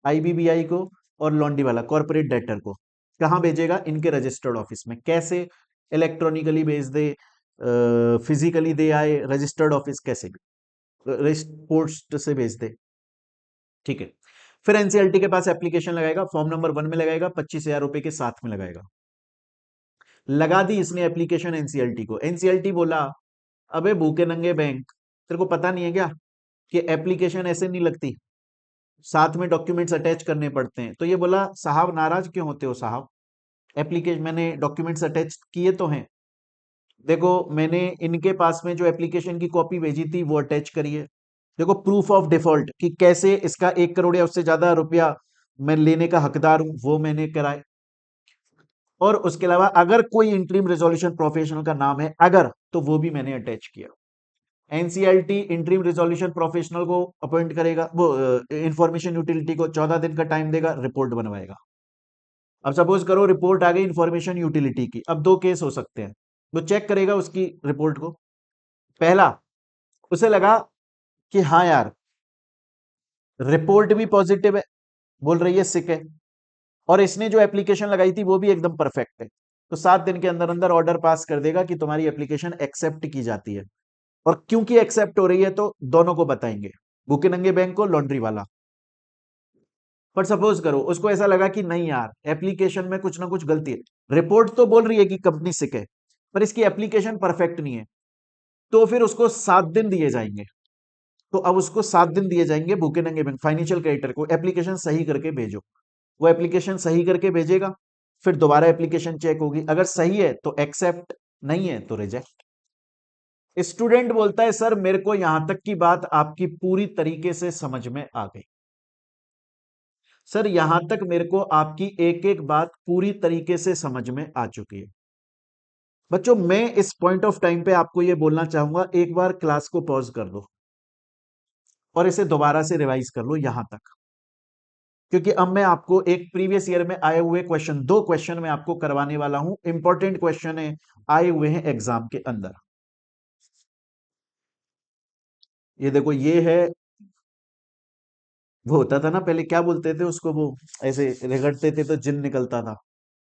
आईबीबीआई को और लॉन्डी वाला कॉर्पोरेट डेटर को। कहाँ भेजेगा? इनके रजिस्टर्ड ऑफिस में। कैसे? इलेक्ट्रॉनिकली भेज दे, फिजिकली दे आए, रजिस्टर्ड ऑफिस कैसे भी, पोस्ट से भेज दे। ठीक है। फिर एनसीएलटी के पास एप्लीकेशन लगाएगा, फॉर्म नंबर 1 में लगाएगा, 25,000 रुपए के साथ में लगाएगा। लगा दी इसने एप्लीकेशन एनसीएलटी को। एनसीएलटी बोला अबे भूखे नंगे बैंक, तेरे को पता नहीं है क्या कि एप्लीकेशन ऐसे नहीं लगती, साथ में डॉक्यूमेंट्स अटैच करने पड़ते हैं। तो ये बोला साहब नाराज क्यों होते हो साहब, एप्लीकेशन मैंने डॉक्यूमेंट्स अटैच किए तो हैं। देखो मैंने इनके पास में जो एप्लीकेशन की कॉपी भेजी थी वो अटैच करी है। देखो प्रूफ ऑफ डिफॉल्ट कि कैसे इसका 1 करोड़ या उससे ज्यादा रुपया मैं लेने का हकदार हूं वो मैंने कराए। और उसके अलावा अगर कोई इंटरिम रेजोल्यूशन प्रोफेशनल का नाम है अगर, तो वो भी मैंने अटैच किया। एनसीएलटी इंटरिम रिजोल्यूशन प्रोफेशनल को अपॉइंट करेगा, वो इंफॉर्मेशन यूटिलिटी को 14 दिन का टाइम देगा, रिपोर्ट बनवाएगा। अब सपोज करो रिपोर्ट आ गई इंफॉर्मेशन यूटिलिटी की। अब दो केस हो सकते हैं। वो चेक करेगा उसकी रिपोर्ट को। पहला, उसे लगा कि हाँ यार रिपोर्ट भी पॉजिटिव है, बोल रही है सिक है, और इसने जो एप्लीकेशन लगाई थी वो भी एकदम परफेक्ट है, तो 7 दिन के अंदर अंदर ऑर्डर पास कर देगा कि तुम्हारी एप्लीकेशन एक्सेप्ट की जाती है। और क्योंकि एक्सेप्ट हो रही है तो दोनों को बताएंगे, भूखे नंगे बैंक को, लॉन्ड्री वाला। पर सपोज करो उसको ऐसा लगा कि नहीं यार एप्लीकेशन में कुछ ना कुछ गलती है, रिपोर्ट तो बोल रही है कि कंपनी सिक है पर इसकी एप्लीकेशन परफेक्ट नहीं है। तो फिर उसको 7 दिन दिए जाएंगे। तो अब उसको 7 दिन दिए जाएंगे भूखे नंगे बैंक फाइनेंशियल क्रेडिटर को, एप्लीकेशन सही करके भेजो। वो एप्लीकेशन सही करके भेजेगा, फिर दोबारा एप्लीकेशन चेक होगी, अगर सही है तो एक्सेप्ट, नहीं है तो रिजेक्ट। स्टूडेंट बोलता है सर मेरे को यहां तक की बात आपकी पूरी तरीके से समझ में आ गई। सर यहां तक मेरे को आपकी एक एक बात पूरी तरीके से समझ में आ चुकी है। बच्चों मैं इस पॉइंट ऑफ टाइम पे आपको यह बोलना चाहूंगा, एक बार क्लास को पॉज कर दो और इसे दोबारा से रिवाइज कर लो यहां तक। क्योंकि अब मैं आपको एक प्रीवियस ईयर में आए हुए क्वेश्चन, 2 क्वेश्चन मैं आपको करवाने वाला हूं, इंपॉर्टेंट क्वेश्चन है, आए हुए हैं एग्जाम के अंदर। ये देखो ये है, वो होता था ना पहले क्या बोलते थे उसको, वो ऐसे रगड़ते थे तो जिन निकलता था,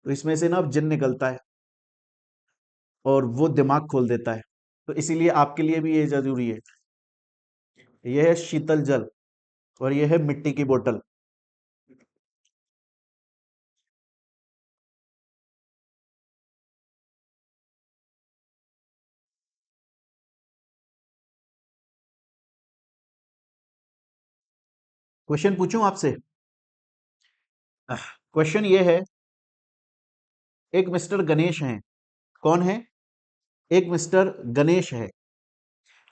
तो इसमें से ना अब जिन निकलता है और वो दिमाग खोल देता है। तो इसीलिए आपके लिए भी ये जरूरी है। यह है शीतल जल और यह है मिट्टी की बोतल। क्वेश्चन पूछूं आपसे? क्वेश्चन ये है, एक मिस्टर गणेश हैं। कौन है? एक मिस्टर गणेश है।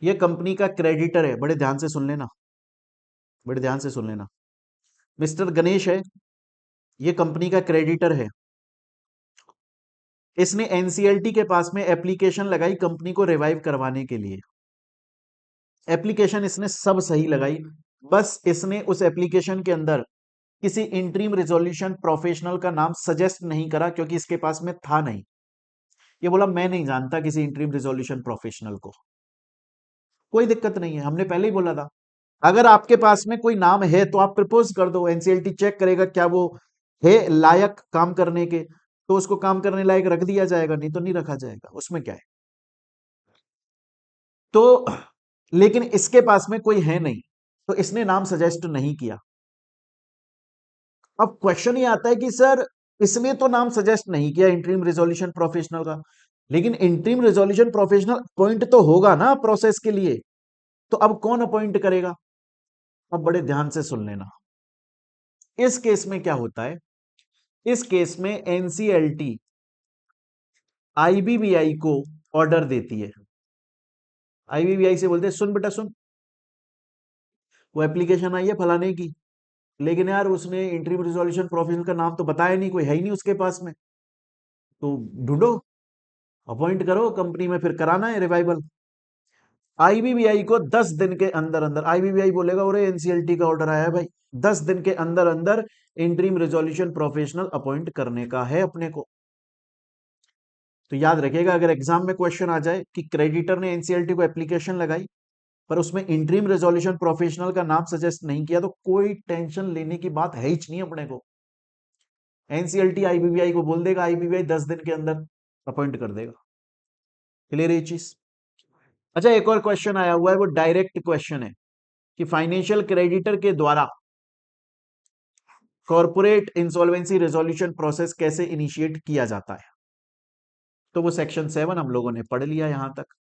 ये कंपनी का क्रेडिटर है। बड़े ध्यान से सुन लेना, बड़े ध्यान से सुन लेना। मिस्टर गणेश है, ये कंपनी का क्रेडिटर है। इसने एनसीएलटी के पास में एप्लीकेशन लगाई कंपनी को रिवाइव करवाने के लिए। एप्लीकेशन इसने सब सही लगाई, बस इसने उस एप्लीकेशन के अंदर किसी इंटरिम रिजोल्यूशन प्रोफेशनल का नाम सजेस्ट नहीं करा, क्योंकि इसके पास में था नहीं। ये बोला मैं नहीं जानता किसी इंटरिम रिजोल्यूशन प्रोफेशनल को। कोई दिक्कत नहीं है, हमने पहले ही बोला था। अगर आपके पास में कोई नाम है तो आप प्रपोज कर दो, एनसीएलटी चेक करेगा क्या वो है लायक काम करने के, तो उसको काम करने लायक रख दिया जाएगा, नहीं तो नहीं रखा जाएगा, उसमें क्या है। तो लेकिन इसके पास में कोई है नहीं, तो इसने नाम सजेस्ट नहीं किया। अब क्वेश्चन ये आता है कि सर इसने तो नाम सजेस्ट नहीं किया इंटरिम रिजोल्यूशन प्रोफेशनल का, लेकिन इंटरिम रिजोल्यूशन प्रोफेशनल अपॉइंट तो होगा ना प्रोसेस के लिए, तो अब कौन अपॉइंट करेगा? अब बड़े ध्यान से सुन लेना। इस केस में क्या होता है, इस केस में एनसीएलटी आईबीबीआई को ऑर्डर देती है। आईबीबीआई से बोलते हैं सुन बेटा सुन, वो एप्लीकेशन आई है फलाने की, लेकिन यार उसने इंटरिम रिजोल्यूशन प्रोफेशनल का नाम तो बताया नहीं, कोई है ही नहीं उसके पास में, तो ढूंढो, अपॉइंट करो कंपनी में, फिर कराना है रिवाइवल। आईबीबीआई को 10 दिन के अंदर अंदर आईबीबीआई बोलेगा अरे एनसीएलटी का ऑर्डर आया है भाई, 10 दिन के अंदर अंदर इंटरिम रिजोल्यूशन प्रोफेशनल अपॉइंट करने का है अपने को। तो याद रखिएगा, अगर एग्जाम में क्वेश्चन आ जाए कि क्रेडिटर ने एनसीएलटी को एप्लीकेशन लगाई पर उसमें इंटरिम रेजोल्यूशन प्रोफेशनल का नाम सजेस्ट नहीं किया, तो कोई टेंशन लेने की बात है ही नहीं अपने को। एनसीएलटी आईबीबीआई को बोल देगा, आईबीबीआई 10 दिन के अंदर अपॉइंट कर देगा। क्लियर है ये चीज? अच्छा, एक और क्वेश्चन आया हुआ है, वो डायरेक्ट क्वेश्चन है कि फाइनेंशियल क्रेडिटर के द्वारा कॉर्पोरेट इंसॉल्वेंसी रेजोल्यूशन प्रोसेस कैसे इनिशिएट किया जाता है। तो वो सेक्शन 7 हम लोगों ने पढ़ लिया यहां तक।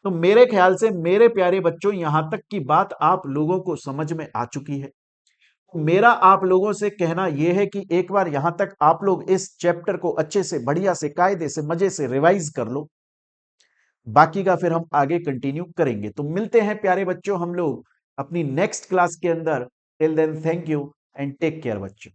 तो मेरे ख्याल से मेरे प्यारे बच्चों, यहां तक की बात आप लोगों को समझ में आ चुकी है। मेरा आप लोगों से कहना यह है कि एक बार यहां तक आप लोग इस चैप्टर को अच्छे से, बढ़िया से, कायदे से, मजे से रिवाइज कर लो। बाकी का फिर हम आगे कंटिन्यू करेंगे। तो मिलते हैं प्यारे बच्चों हम लोग अपनी नेक्स्ट क्लास के अंदर। Till then thank you and take care बच्चों।